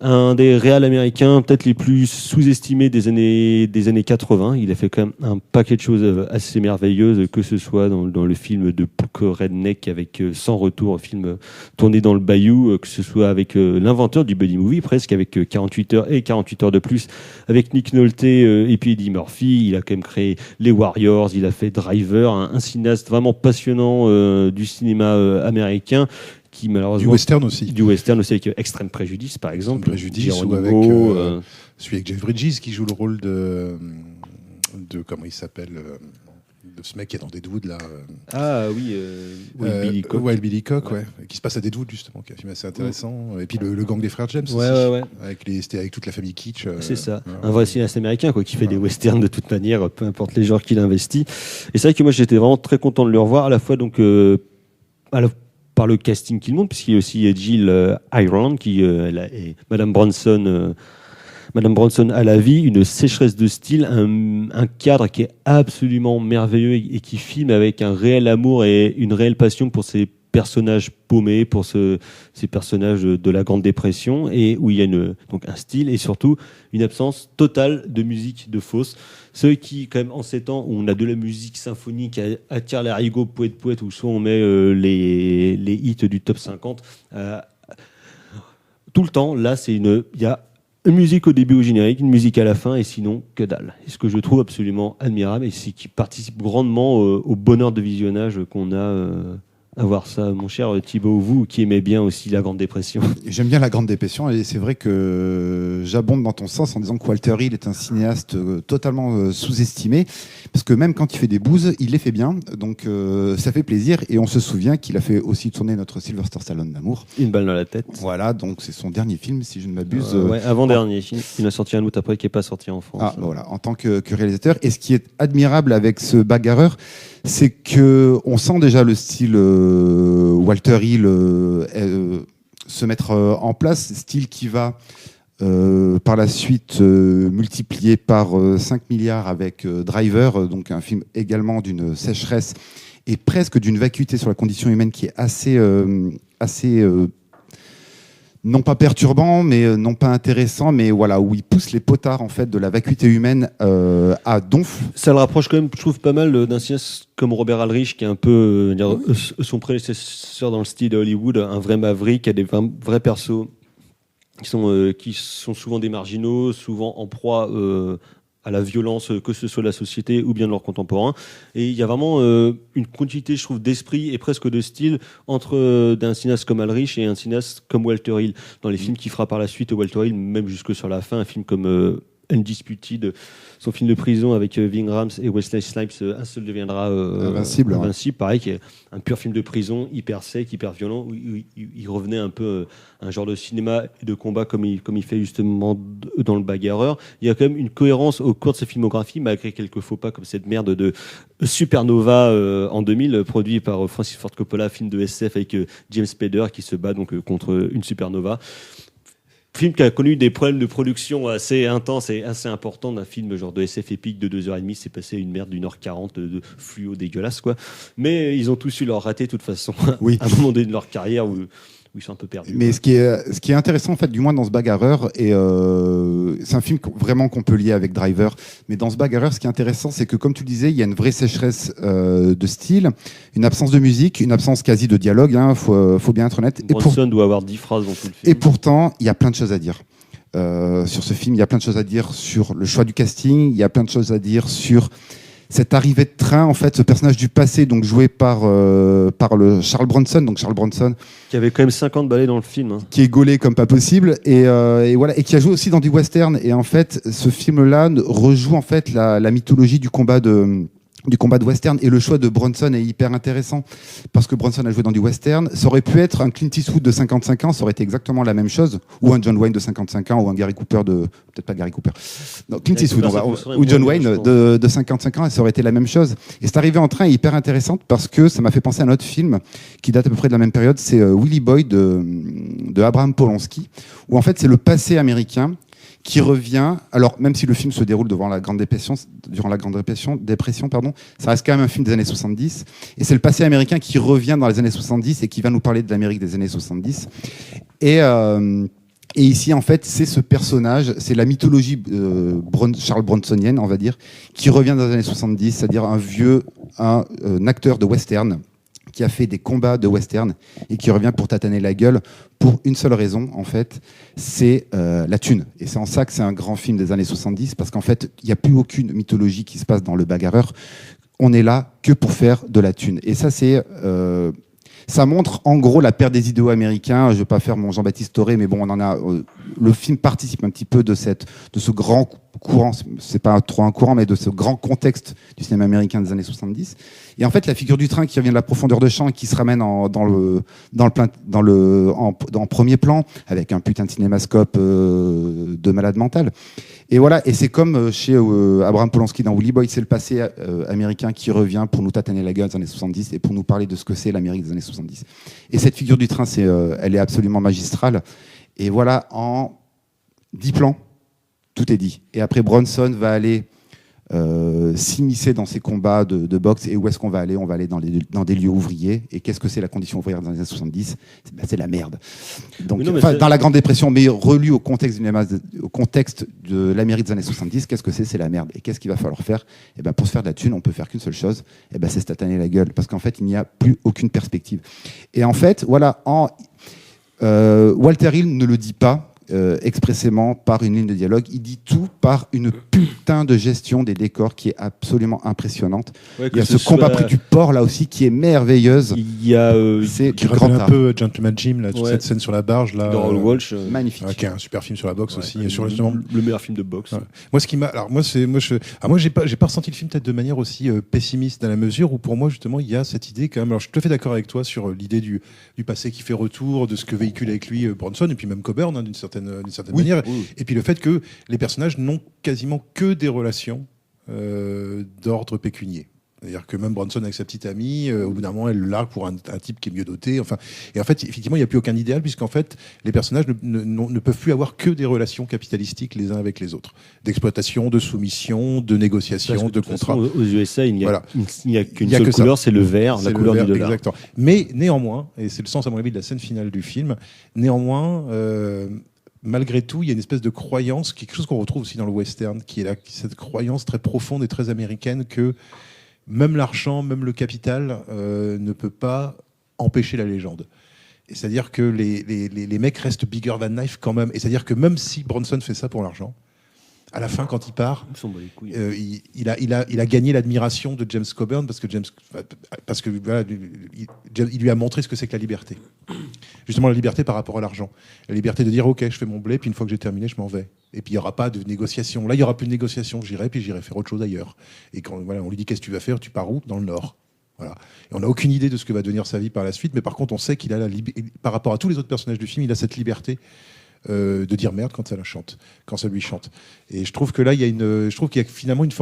un des réals américains peut-être les plus sous-estimés des années 80. Il a fait quand même un paquet de choses assez merveilleuses, que ce soit dans le film de Puck Redneck avec Sans retour, film tourné dans le Bayou, que ce soit avec l'inventeur du buddy movie presque, avec 48 heures et 48 heures de plus, avec Nick Nolte et puis Eddie Murphy. Il a quand même créé les Warriors, il a fait Driver, un cinéaste vraiment passionnant du cinéma américain. Qui, malheureusement, du western aussi avec Extrême Préjudice par exemple, Préjudice, ou avec celui avec Jeff Bridges qui joue le rôle de comment il s'appelle, de ce mec qui est dans Deadwood là. Wild Billy Cock, qui se passe à Deadwood justement, qui est un film assez intéressant. Et puis le gang des frères James avec toute la famille Kitsch. C'est ça, un vrai cinéaste américain qui fait des westerns de toute manière, peu importe les genres qu'il investit. Et c'est vrai que moi j'étais vraiment très content de le revoir, à la fois donc par le casting qu'il montre, puisqu'il y a aussi Jill Ireland qui est Madame Bronson à la vie, une sécheresse de style, un cadre qui est absolument merveilleux et qui filme avec un réel amour et une réelle passion pour ces personnages paumés, pour ces personnages de la Grande Dépression, et où il y a donc un style et surtout une absence totale de musique de fausse. Ce qui, quand même, en ces temps où on a de la musique symphonique à tire l'arigot, poète, où soit on met les hits du top 50, tout le temps, là, il y a une musique au début au générique, une musique à la fin, et sinon, que dalle. Et ce que je trouve absolument admirable, et c'est qui participe grandement au bonheur de visionnage qu'on a à voir ça, mon cher Thibaut, vous qui aimez bien aussi la Grande Dépression. J'aime bien la Grande Dépression et c'est vrai que j'abonde dans ton sens en disant que Walter Hill est un cinéaste totalement sous-estimé, parce que même quand il fait des bouses, il les fait bien, donc ça fait plaisir. Et on se souvient qu'il a fait aussi tourner notre Sylvester Stallone d'amour. Une balle dans la tête. Voilà, donc c'est son dernier film, si je ne m'abuse. Avant-dernier film. Il a sorti un autre après qui n'est pas sorti en France. Voilà, en tant que réalisateur. Et ce qui est admirable avec ce bagarreur, c'est que on sent déjà le style Walter Hill se mettre en place, style qui va par la suite multiplié par 5 milliards avec Driver, donc un film également d'une sécheresse et presque d'une vacuité sur la condition humaine qui est assez non pas perturbant, mais non pas intéressant, mais voilà, où il pousse les potards en fait de la vacuité humaine à donf. Ça le rapproche quand même, je trouve, pas mal d'un cinéaste comme Robert Aldrich, qui est un peu son prédécesseur dans le style de Hollywood, un vrai maverick, qui a des vrais persos qui sont souvent des marginaux, souvent en proie à la violence, que ce soit de la société ou bien de leurs contemporains. Et il y a vraiment une continuité, je trouve, d'esprit et presque de style entre d'un cinéaste comme Aldrich et un cinéaste comme Walter Hill. Dans les films qu'il fera par la suite, Walter Hill, même jusque sur la fin, un film comme Undisputed, son film de prison avec Ving Rhames et Wesley Snipes, un seul deviendra Invincible. Pareil, qui est un pur film de prison, hyper sec, hyper violent, où il revenait un peu un genre de cinéma de combat comme il fait justement dans Le Bagarreur. Il y a quand même une cohérence au cours de sa filmographie, malgré quelques faux pas comme cette merde de Supernova en 2000, produit par Francis Ford Coppola, film de SF avec James Spader qui se bat donc contre une supernova. Film qui a connu des problèmes de production assez intenses et assez importants, d'un film genre de SF épique de 2h30, c'est passé une merde d'1h40 de fluo dégueulasse, quoi. Mais ils ont tous eu leur raté de toute façon, oui. À un moment donné de leur carrière où ils sont un peu perdus. Mais ce qui est intéressant, en fait, du moins dans ce bagarreur, et c'est un film vraiment qu'on peut lier avec Driver, mais dans ce bagarreur, ce qui est intéressant, c'est que, comme tu disais, il y a une vraie sécheresse de style, une absence de musique, une absence quasi de dialogue, faut bien être honnête. Bronson doit avoir 10 phrases dans tout le film. Et pourtant, il y a plein de choses à dire. Sur ce film, il y a plein de choses à dire sur le choix du casting, il y a plein de choses à dire sur cette arrivée de train, en fait, ce personnage du passé, donc joué par le Charles Bronson, qui avait quand même 50 balais dans le film, hein. Qui est gaulé comme pas possible, et voilà, et qui a joué aussi dans du western. Et en fait, ce film-là rejoue en fait la mythologie du combat de du combat de western, et le choix de Bronson est hyper intéressant parce que Bronson a joué dans du western. Ça aurait pu être un Clint Eastwood de 55 ans, ça aurait été exactement la même chose, ou un John Wayne de 55 ans, ou un Gary Cooper peut-être pas Gary Cooper, non, Clint Eastwood, ou John Wayne de 55 ans, et ça aurait été la même chose. Et cette arrivée en train est hyper intéressante parce que ça m'a fait penser à un autre film qui date à peu près de la même période, c'est Willy Boy de Abraham Polanski, où en fait c'est le passé américain qui revient, alors même si le film se déroule durant la Grande Dépression, ça reste quand même un film des années 70, et c'est le passé américain qui revient dans les années 70 et qui va nous parler de l'Amérique des années 70. Et ici, en fait, c'est ce personnage, c'est la mythologie Charles Bronsonienne, on va dire, qui revient dans les années 70, c'est-à-dire un acteur de western qui a fait des combats de western et qui revient pour tataner la gueule pour une seule raison, en fait, c'est la thune. Et c'est en ça que c'est un grand film des années 70, parce qu'en fait, il n'y a plus aucune mythologie qui se passe dans le bagarreur. On est là que pour faire de la thune. Et ça, ça montre en gros la perte des idéaux américains. Je ne vais pas faire mon Jean-Baptiste Toré, mais bon, on en a. Le film participe un petit peu de ce grand courant. C'est pas trop un courant, mais de ce grand contexte du cinéma américain des années 70. Et en fait, la figure du train qui revient de la profondeur de champ et qui se ramène en premier plan avec un putain de cinémascope de malade mental. Et voilà, et c'est comme chez Abraham Polanski dans Willy Boy, c'est le passé américain qui revient pour nous tataner la gueule des années 70 et pour nous parler de ce que c'est l'Amérique des années 70. Et cette figure du train, elle est absolument magistrale. Et voilà, en 10 plans, tout est dit. Et après, Bronson va aller s'immiscer dans ces combats de boxe. Et où est-ce qu'on va aller ? On va aller dans des lieux ouvriers. Et qu'est-ce que c'est la condition ouvrière dans les années 70 ? C'est la merde. Donc, dans la Grande Dépression, mais relu au contexte de l'Amérique des années 70, qu'est-ce que c'est ? C'est la merde. Et qu'est-ce qu'il va falloir faire ? Et ben, pour se faire de la thune, on peut faire qu'une seule chose, et ben, c'est se tataner la gueule. Parce qu'en fait, il n'y a plus aucune perspective. Et en fait, voilà, Walter Hill ne le dit pas expressément par une ligne de dialogue, il dit tout par une putain de gestion des décors qui est absolument impressionnante. Ouais, il y a ce combat près du port là aussi qui est merveilleuse. Il y a c'est qui rappelle un peu Gentleman Jim là, toute cette scène sur la barge là, Walsh, magnifique, qui est un super film sur la boxe aussi, et sur justement le meilleur film de boxe. Ouais. Moi ce qui m'a, alors moi j'ai pas ressenti le film peut-être de manière aussi pessimiste dans la mesure où pour moi justement il y a cette idée quand même. Alors je suis tout à fait d'accord avec toi sur l'idée du passé qui fait retour, de ce que véhicule avec lui Bronson et puis même Coburn d'une certaine manière. Oui. Et puis le fait que les personnages n'ont quasiment que des relations d'ordre pécunier. C'est-à-dire que même Bronson avec sa petite amie, au bout d'un moment, elle le largue pour un type qui est mieux doté. Enfin, et en fait, effectivement, il n'y a plus aucun idéal puisqu'en fait, les personnages ne peuvent plus avoir que des relations capitalistiques les uns avec les autres, d'exploitation, de soumission, de négociation, de contrat. Aux USA, il n'y a qu'une seule couleur, c'est le vert, la couleur du dollar. Exactement. Mais néanmoins, et c'est le sens à mon avis de la scène finale du film, néanmoins. Malgré tout, il y a une espèce de croyance, quelque chose qu'on retrouve aussi dans le western, qui est cette croyance très profonde et très américaine que même l'argent, même le capital ne peut pas empêcher la légende. Et c'est-à-dire que les mecs restent bigger than life quand même. Et c'est-à-dire que même si Bronson fait ça pour l'argent, à la fin, quand il part, il a gagné l'admiration de James Coburn parce que voilà, il lui a montré ce que c'est que la liberté. Justement, la liberté par rapport à l'argent. La liberté de dire, OK, je fais mon blé, puis une fois que j'ai terminé, je m'en vais. Et puis, il n'y aura pas de négociation. Là, il n'y aura plus de négociation. J'irai faire autre chose ailleurs. Et quand on lui dit, qu'est-ce que tu vas faire ? Tu pars où ? Dans le Nord. Voilà. Et on n'a aucune idée de ce que va devenir sa vie par la suite. Mais par contre, on sait qu'il a par rapport à tous les autres personnages du film, il a cette liberté de dire merde quand ça lui chante. Et je trouve que là, je trouve qu'il y a finalement une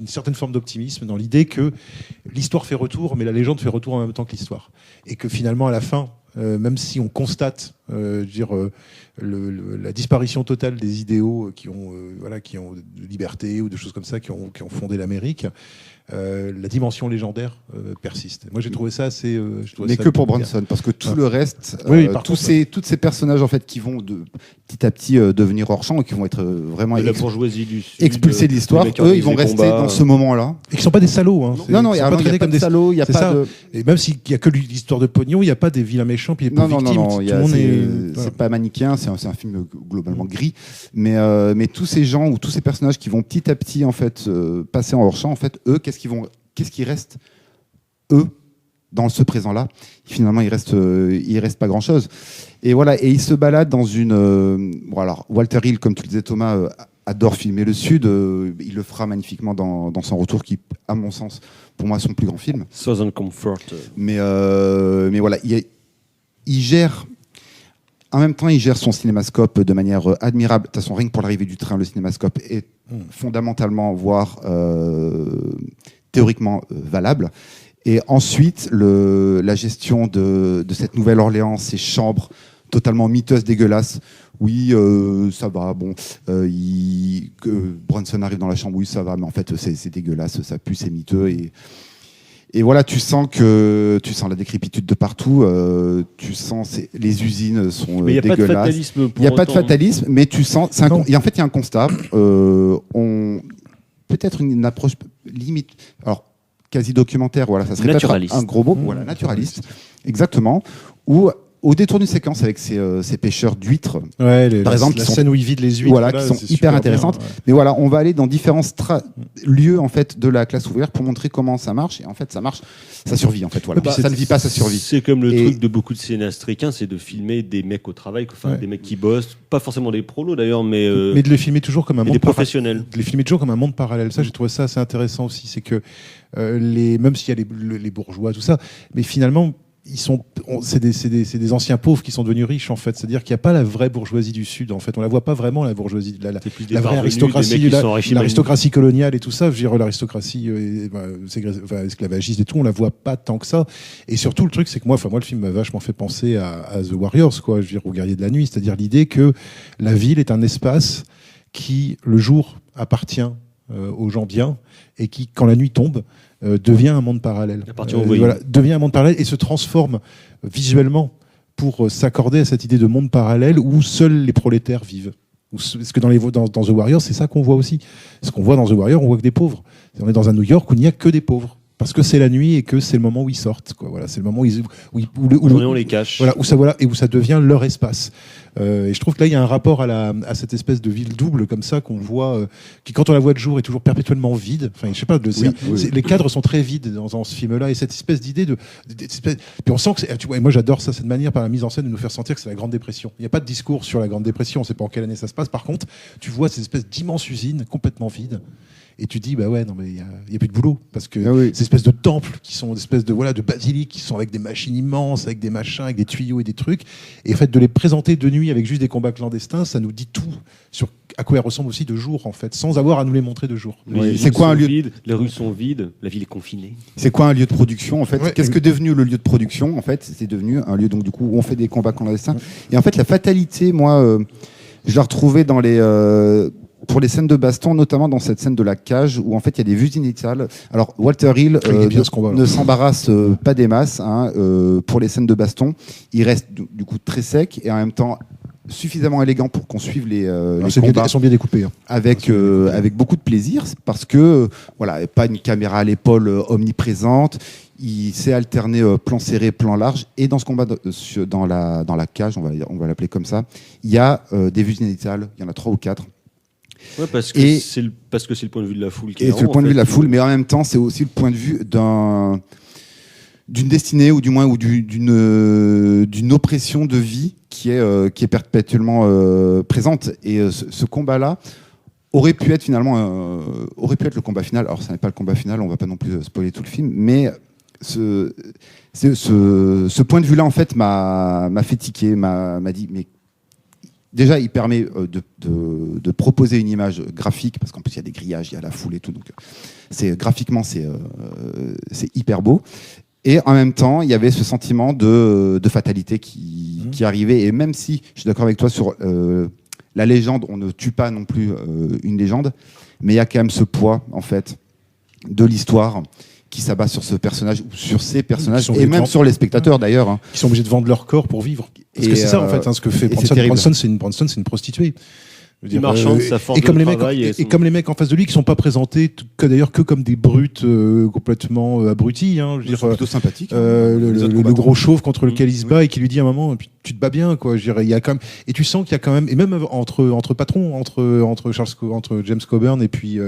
certaine forme d'optimisme dans l'idée que l'histoire fait retour, mais la légende fait retour en même temps que l'histoire. Et que finalement, à la fin, même si on constate la disparition totale des idéaux qui ont de liberté ou de choses comme ça qui ont fondé l'Amérique, la dimension légendaire persiste. Moi, j'ai trouvé ça assez. Mais que pour Bronson, parce que tout le reste, tous ces personnages en fait qui vont petit à petit devenir hors champ et qui vont être vraiment expulsés de l'histoire, eux, ils vont rester dans ce moment-là. Et qui sont pas des salauds. Hein. Non, il n'y a pas de salauds, il n'y a pas de. Et même s'il n'y a que l'histoire de pognon, il n'y a pas des vilains méchants puis des pauvres victimes. Non, c'est pas manichéen, c'est un film globalement gris, mais tous ces gens ou tous ces personnages qui vont petit à petit en fait passer en hors champ, en fait, eux, qu'est-ce qui reste, eux, dans ce présent-là ? Finalement, il reste pas grand-chose. Et voilà, et il se balade dans une. Alors, Walter Hill, comme tu le disais Thomas, adore filmer le Sud. Il le fera magnifiquement dans son retour, qui, à mon sens, pour moi, son plus grand film. Southern Comfort. Mais voilà, il gère. En même temps, il gère son cinémascope de manière admirable. De toute façon, rien que pour l'arrivée du train, le cinémascope est fondamentalement, voire théoriquement valable. Et ensuite, la gestion de cette Nouvelle-Orléans, ces chambres totalement miteuses, dégueulasses. Oui, ça va, bon. Bronson arrive dans la chambre, oui, ça va, mais en fait, c'est dégueulasse, ça pue, c'est miteux. Et voilà, tu sens la décrépitude de partout. Tu sens les usines sont mais dégueulasses. Il n'y a pas de fatalisme, mais tu sens. Et en fait, il y a un constat. Peut-être une approche limite. Alors, quasi documentaire. Voilà, ça serait peut-être un gros mot. Voilà, naturaliste, exactement. Où au détour d'une séquence avec ces pêcheurs d'huîtres, par exemple, la scène où ils vident les huîtres, voilà, qui sont hyper intéressantes. Bien, ouais. Mais voilà, on va aller dans différents lieux en fait de la classe ouvrière pour montrer comment ça marche. Et en fait, ça marche, ça survit en fait. Voilà, ça ne vit pas, ça survit. C'est comme le truc de beaucoup de cinéastes ricains, c'est de filmer des mecs au travail, enfin des mecs qui bossent, pas forcément des prolos d'ailleurs, mais de les filmer toujours comme un monde des professionnels. De les filmer toujours comme un monde parallèle. Ça, j'ai trouvé ça assez intéressant aussi. C'est que même s'il y a les bourgeois, tout ça, mais finalement. C'est des anciens pauvres qui sont devenus riches en fait. C'est-à-dire qu'il n'y a pas la vraie bourgeoisie du Sud en fait. On la voit pas vraiment la bourgeoisie, la vraie aristocratie, l'aristocratie coloniale et tout ça. Je veux dire l'aristocratie esclavagiste et tout, on la voit pas tant que ça. Et surtout le truc c'est que moi le film m'a vachement fait penser à The Warriors quoi. Je veux dire aux guerriers de la nuit. C'est-à-dire l'idée que la ville est un espace qui le jour appartient aux gens bien et qui quand la nuit tombe devient un monde parallèle. Devient un monde parallèle et se transforme visuellement pour s'accorder à cette idée de monde parallèle où seuls les prolétaires vivent. Parce que dans The Warrior, c'est ça qu'on voit aussi. Ce qu'on voit dans The Warrior, on voit que des pauvres. On est dans un New York où il n'y a que des pauvres. Parce que c'est la nuit et que c'est le moment où ils sortent. Quoi. Voilà, c'est le moment où on les cache. Voilà, où ça devient leur espace. Et je trouve que là, il y a un rapport à cette espèce de ville double comme ça qu'on voit, qui quand on la voit de jour est toujours perpétuellement vide. Enfin, je sais pas. Les cadres sont très vides dans ce film-là et cette espèce d'idée puis on sent que tu vois. Et moi, j'adore ça, cette manière par la mise en scène de nous faire sentir que c'est la Grande Dépression. Il n'y a pas de discours sur la Grande Dépression. On ne sait pas en quelle année ça se passe. Par contre, tu vois cette espèce d'immense usine complètement vide. Et tu dis, bah ouais, non, mais il y a plus de boulot. Parce que ces espèces de temples qui sont des espèces de basiliques qui sont avec des machines immenses, avec des machins, avec des tuyaux et des trucs. Et en fait, de les présenter de nuit avec juste des combats clandestins, ça nous dit tout sur à quoi elles ressemblent aussi de jour, en fait, sans avoir à nous les montrer de jour. C'est quoi un lieu vide, les rues sont vides, la ville est confinée. C'est quoi un lieu de production, en fait? Qu'est-ce que est devenu le lieu de production? En fait, c'est devenu un lieu, donc, du coup, où on fait des combats clandestins. Et en fait, la fatalité, moi, je la retrouvais dans pour les scènes de baston, notamment dans cette scène de la cage où en fait il y a des vues initiales. Alors Walter Hill ne s'embarrasse pas des masses pour les scènes de baston. Il reste du coup très sec et en même temps suffisamment élégant pour qu'on suive les combats. Elles sont bien découpées. Avec beaucoup de plaisir parce que voilà, pas une caméra à l'épaule omniprésente. Il s'est alterné plan serré, plan large. Et dans ce combat dans la cage, on va l'appeler comme ça, il y a des vues initiales. Il y en a 3 ou 4. Ouais, parce que c'est le point de vue de la foule qui est c'est le point de vue de la foule, mais en même temps, c'est aussi le point de vue d'une destinée, ou du moins d'une oppression de vie qui est perpétuellement présente. Et ce combat-là aurait pu être finalement le combat final. Alors, ça n'est pas le combat final, on va pas non plus spoiler tout le film, mais ce point de vue-là, en fait, m'a fait tiquer, m'a dit, mais déjà, il permet de proposer une image graphique, parce qu'en plus, il y a des grillages, il y a la foule et tout. Donc, graphiquement, c'est hyper beau. Et en même temps, il y avait ce sentiment de fatalité qui arrivait. Et même si, je suis d'accord avec toi sur la légende, on ne tue pas non plus une légende, mais il y a quand même ce poids, en fait, de l'histoire qui s'abat sur ce personnage ou sur ces personnages et même sur les spectateurs d'ailleurs qui sont obligés de vendre leur corps pour vivre parce que c'est ça en fait ce que fait Bronson. C'est une prostituée. Il marchande sa force et comme de les travail mecs, et comme les mecs en face de lui qui sont pas présentés que comme des brutes complètement abrutis, je veux dire, plutôt sympathiques. Le gros chauve contre lequel il se bat et qui lui dit à un moment, tu te bats bien, quoi. Je dirais, il y a quand même, et tu sens qu'il y a quand même, et même entre patrons, entre James Coburn et puis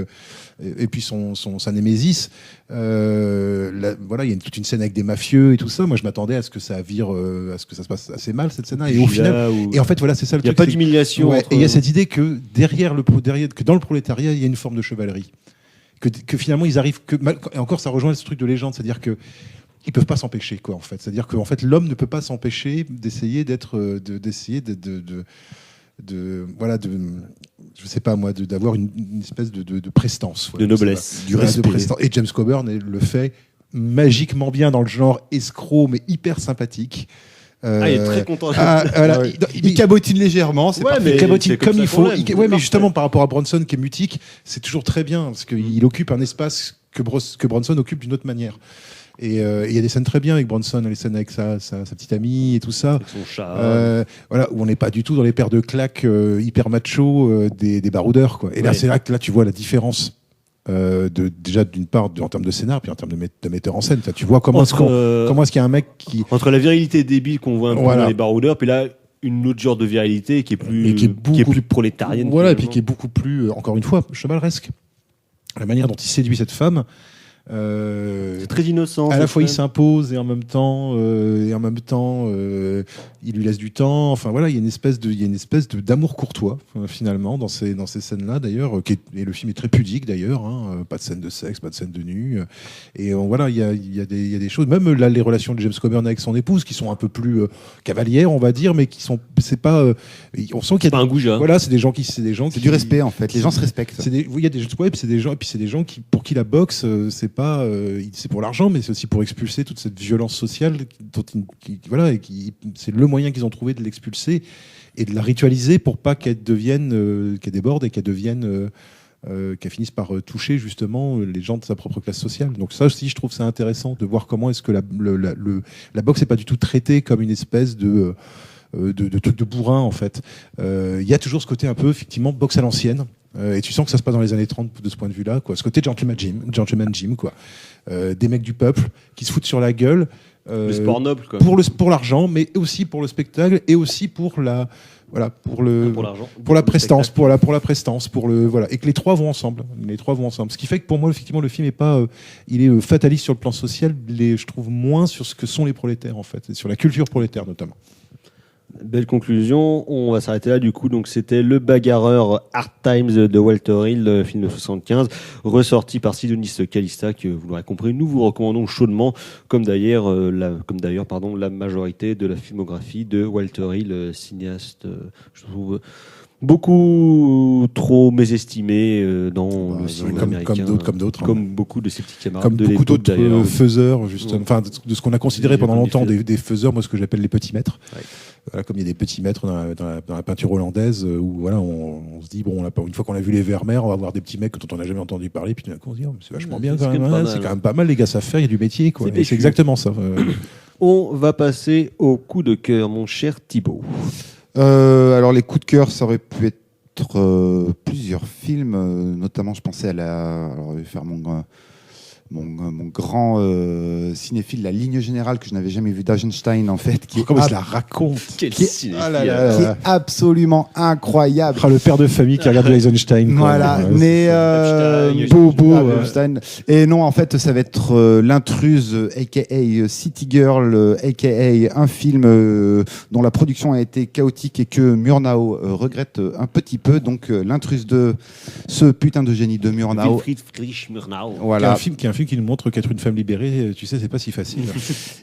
sa némésis, voilà, il y a toute une scène avec des mafieux et tout ça. Moi, je m'attendais à ce que ça vire, à ce que ça se passe assez mal cette scène-là. Et au final, et en fait, voilà, c'est ça le truc. Il n'y a pas d'humiliation. Ouais, et il y a cette idée que que dans le prolétariat, il y a une forme de chevalerie, que finalement ils arrivent et encore, ça rejoint ce truc de légende, c'est-à-dire que ils peuvent pas s'empêcher, quoi, en fait. C'est-à-dire que en fait, l'homme ne peut pas s'empêcher d'essayer je sais pas moi, d'avoir une espèce de prestance, de noblesse, du respect. Et James Coburn le fait magiquement bien dans le genre escroc, mais hyper sympathique. Il est très content. Voilà, il cabotine légèrement, c'est il cabotine comme il faut. Mais justement, parfait. par rapport à Bronson, qui est mutique, c'est toujours très bien, parce qu'il occupe un espace que Bronson occupe d'une autre manière. Et il y a des scènes très bien avec Bronson, les scènes avec sa petite amie et tout ça. Avec son chat. Voilà, où on n'est pas du tout dans les paires de claques hyper macho des baroudeurs, quoi. Et là, c'est là que tu vois la différence. Déjà d'une part en termes de scénar, puis en termes de metteur en scène. Enfin, tu vois comment est-ce qu'il y a un mec qui... Entre la virilité débile qu'on voit un peu dans les baroudeurs, puis là, une autre genre de virilité qui est plus prolétarienne. Voilà, et puis qui est beaucoup plus, encore une fois, chevaleresque. La manière dont il séduit cette femme... c'est très innocent. À la fois, il s'impose et en même temps, il lui laisse du temps. Enfin voilà, il y a une espèce d'amour courtois finalement dans ces scènes-là. D'ailleurs, et le film est très pudique d'ailleurs. Hein, pas de scène de sexe, pas de scène de nu. Et voilà, il y a des choses. Même là, les relations de James Coburn avec son épouse, qui sont un peu plus cavalières, on va dire, mais qui sont, c'est pas. On sent qu'il y a pas un goujat. Voilà, c'est du respect en fait. Les gens se respectent. Il y a des c'est des gens pour qui la boxe, c'est pour l'argent, mais c'est aussi pour expulser toute cette violence sociale c'est le moyen qu'ils ont trouvé de l'expulser et de la ritualiser pour pas qu'elle déborde et qu'elle finisse par toucher justement les gens de sa propre classe sociale. Donc ça aussi, je trouve ça intéressant de voir comment est-ce que la boxe n'est pas du tout traitée comme une espèce de truc de bourrin en fait. Il y a toujours ce côté un peu effectivement boxe à l'ancienne. Et tu sens que ça se passe dans les années 30 de ce point de vue-là, quoi. Ce côté gentleman Jim, quoi. Des mecs du peuple qui se foutent sur la gueule. Le sport noble, quoi. Pour l'argent, mais aussi pour le spectacle et aussi pour la prestance, pour la prestance, et que les trois vont ensemble. Ce qui fait que pour moi, effectivement, le film est pas, il est fataliste sur le plan social, je trouve moins sur ce que sont les prolétaires en fait, et sur la culture prolétaire notamment. Belle conclusion. On va s'arrêter là du coup. Donc c'était Le Bagarreur Hard Times de Walter Hill, le film de 75, ressorti par Sidonis Calista, que vous l'aurez compris, nous vous recommandons chaudement, comme d'ailleurs la majorité de la filmographie de Walter Hill, cinéaste, je trouve beaucoup trop mésestimé dans le cinéma américain, comme d'autres, comme beaucoup de ses petits camarades, comme de beaucoup l'époque, d'autres d'ailleurs. faiseurs, justement, enfin de ce qu'on a considéré pendant longtemps des faiseurs, moi ce que j'appelle les petits maîtres. Ouais. Voilà, comme il y a des petits maîtres dans la peinture hollandaise, où voilà, on se dit bon, une fois qu'on a vu les Vermeer, on va voir des petits mecs dont on n'a jamais entendu parler, puis tout d'un coup on se dit c'est vachement bien quand même, c'est quand même pas mal les gars, ça fait, il y a du métier, quoi. C'est exactement ça. On va passer au coup de cœur, mon cher Thibaut. Alors les coups de cœur, ça aurait pu être plusieurs films, notamment je pensais alors je vais faire mon grand cinéphile, la ligne générale que je n'avais jamais vue d'Eisenstein en fait, qui comment il la raconte, qui est absolument incroyable. Le père de famille qui regarde Eisenstein. Voilà, mais Eisenstein. Et non, en fait, ça va être L'Intruse, aka City Girl, aka un film dont la production a été chaotique et que Murnau regrette un petit peu. Donc L'Intruse de ce putain de génie de Murnau. Wilfried Friedrich Murnau. Voilà. Qui est un film qui nous montre qu'être une femme libérée, tu sais, c'est pas si facile.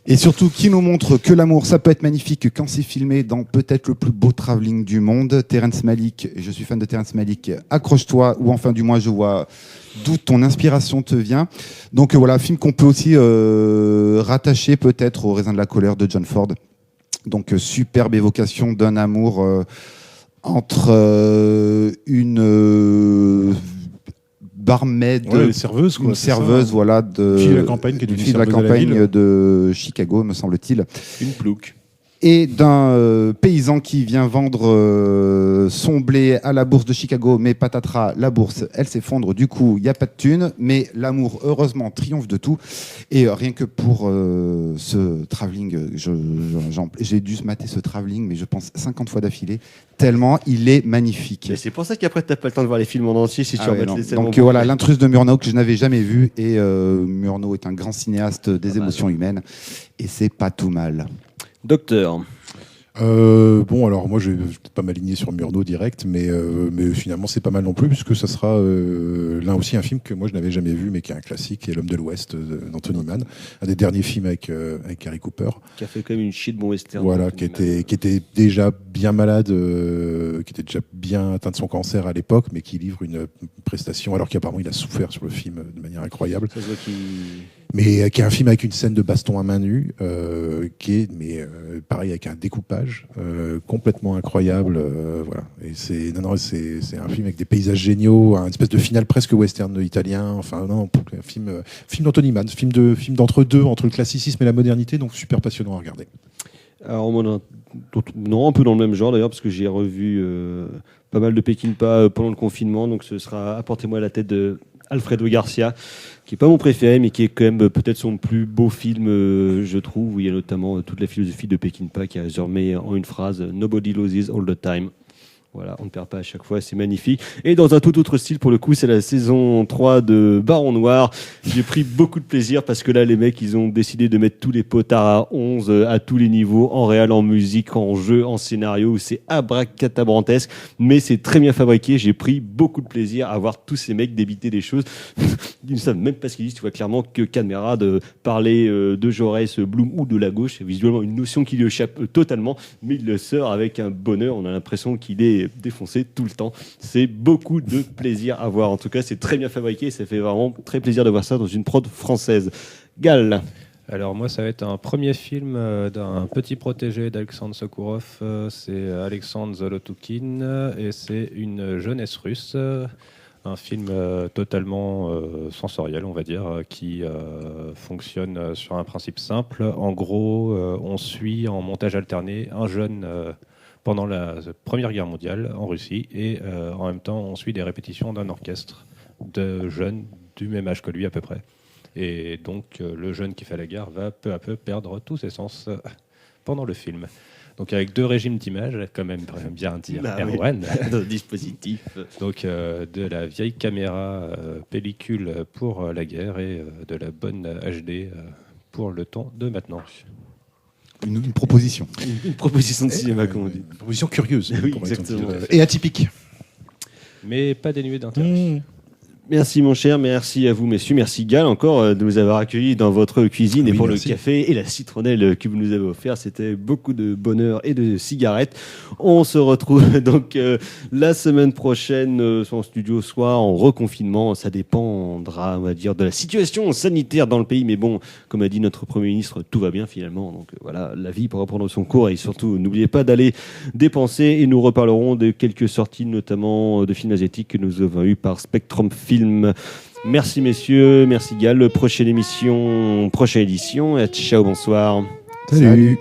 Et surtout, qui nous montre que l'amour, ça peut être magnifique quand c'est filmé dans peut-être le plus beau travelling du monde. Terrence Malick, je suis fan de Terrence Malick, accroche-toi, ou enfin du moins je vois d'où ton inspiration te vient. Donc voilà, film qu'on peut aussi rattacher peut-être au Raisin de la colère de John Ford. Donc superbe évocation d'un amour entre une barmaid, serveuse, quoi, une serveuse, fille de la campagne qui est devenue fille de la campagne de Chicago, me semble-t-il. Une plouc. et d'un paysan qui vient vendre son blé à la bourse de Chicago, mais patatras, la bourse, elle s'effondre, du coup, il n'y a pas de thunes, mais l'amour, heureusement, triomphe de tout. Et rien que pour ce travelling, j'ai dû se mater ce travelling, mais je pense 50 fois d'affilée, tellement il est magnifique. Mais c'est pour ça qu'après, tu n'as pas le temps de voir les films en entier si tu remettes les scènes. Donc voilà, L'intruse de Murnau que je n'avais jamais vu, et Murnau est un grand cinéaste des émotions humaines, et c'est pas tout mal. Docteur. Bon, alors moi je vais peut-être pas m'aligner sur Murnau direct, mais finalement c'est pas mal non plus, puisque ça sera là aussi un film que moi je n'avais jamais vu, mais qui est un classique, qui est L'Homme de l'Ouest d'Anthony Mann, un des derniers films avec Gary Cooper. Qui a fait quand même une chier de bon western. Voilà, qui était déjà bien malade, qui était déjà bien atteint de son cancer à l'époque, mais qui livre une prestation, alors qu'apparemment il a souffert sur le film de manière incroyable. Ça se voit Mais qui est un film avec une scène de baston à main nue, qui est pareil avec un découpage complètement incroyable. Voilà. Et c'est un film avec des paysages géniaux, un espèce de finale presque western italien. Enfin non, un film d'Anthony Mann, film d'entre deux, entre le classicisme et la modernité, donc super passionnant à regarder. Alors non, un peu dans le même genre d'ailleurs, parce que j'ai revu pas mal de Peckinpah pendant le confinement, donc ce sera Apportez-moi la tête de Alfredo Garcia, qui est pas mon préféré, mais qui est quand même peut-être son plus beau film, je trouve, où il y a notamment toute la philosophie de Peckinpah qui a résumé en une phrase « Nobody loses all the time ». Voilà, on ne perd pas à chaque fois, c'est magnifique. Et dans un tout autre style, pour le coup, c'est la saison 3 de Baron Noir. J'ai pris beaucoup de plaisir parce que là, les mecs, ils ont décidé de mettre tous les potards à 11 à tous les niveaux, en réel, en musique, en jeu, en scénario. C'est abracadabrantesque, mais c'est très bien fabriqué. J'ai pris beaucoup de plaisir à voir tous ces mecs débiter des choses. Ils ne savent même pas ce qu'ils disent. Tu vois clairement que Canberra de parler de Jaurès, Blum ou de la gauche, c'est visuellement une notion qui lui échappe totalement, mais il le sort avec un bonheur. On a l'impression qu'il est défoncé tout le temps. C'est beaucoup de plaisir à voir. En tout cas, c'est très bien fabriqué et ça fait vraiment très plaisir de voir ça dans une prod française. Gal. Alors moi, ça va être un premier film d'un petit protégé d'Alexandre Sokourov. C'est Alexandre Zolotoukhin et c'est une jeunesse russe. Un film totalement sensoriel, on va dire, qui fonctionne sur un principe simple. En gros, on suit en montage alterné un jeune pendant la Première Guerre mondiale en Russie et en même temps, on suit des répétitions d'un orchestre de jeunes du même âge que lui à peu près. Et donc, le jeune qui fait la guerre va peu à peu perdre tous ses sens pendant le film. Donc avec deux régimes d'image, quand même bien dire Erwan. Dans le dispositif. Donc de la vieille caméra pellicule pour la guerre et de la bonne HD pour le temps de maintenant. Une proposition. Une proposition de cinéma, comme on dit. Une proposition curieuse. Oui, exactement. Et atypique. Mais pas dénuée d'intérêt. Merci mon cher, merci à vous messieurs, merci Gal encore de nous avoir accueillis dans votre cuisine et pour merci. le café et la citronnelle que vous nous avez offert, c'était beaucoup de bonheur et de cigarettes. On se retrouve donc la semaine prochaine soit en studio, soit en reconfinement, ça dépendra on va dire de la situation sanitaire dans le pays, mais bon, comme a dit notre Premier ministre, tout va bien finalement, donc voilà, la vie pourra prendre son cours et surtout n'oubliez pas d'aller dépenser et nous reparlerons de quelques sorties notamment de films asiatiques que nous avons eu par Spectrum Film. Merci messieurs, merci Gal. Prochaine émission, prochaine édition. Et ciao, bonsoir. Salut.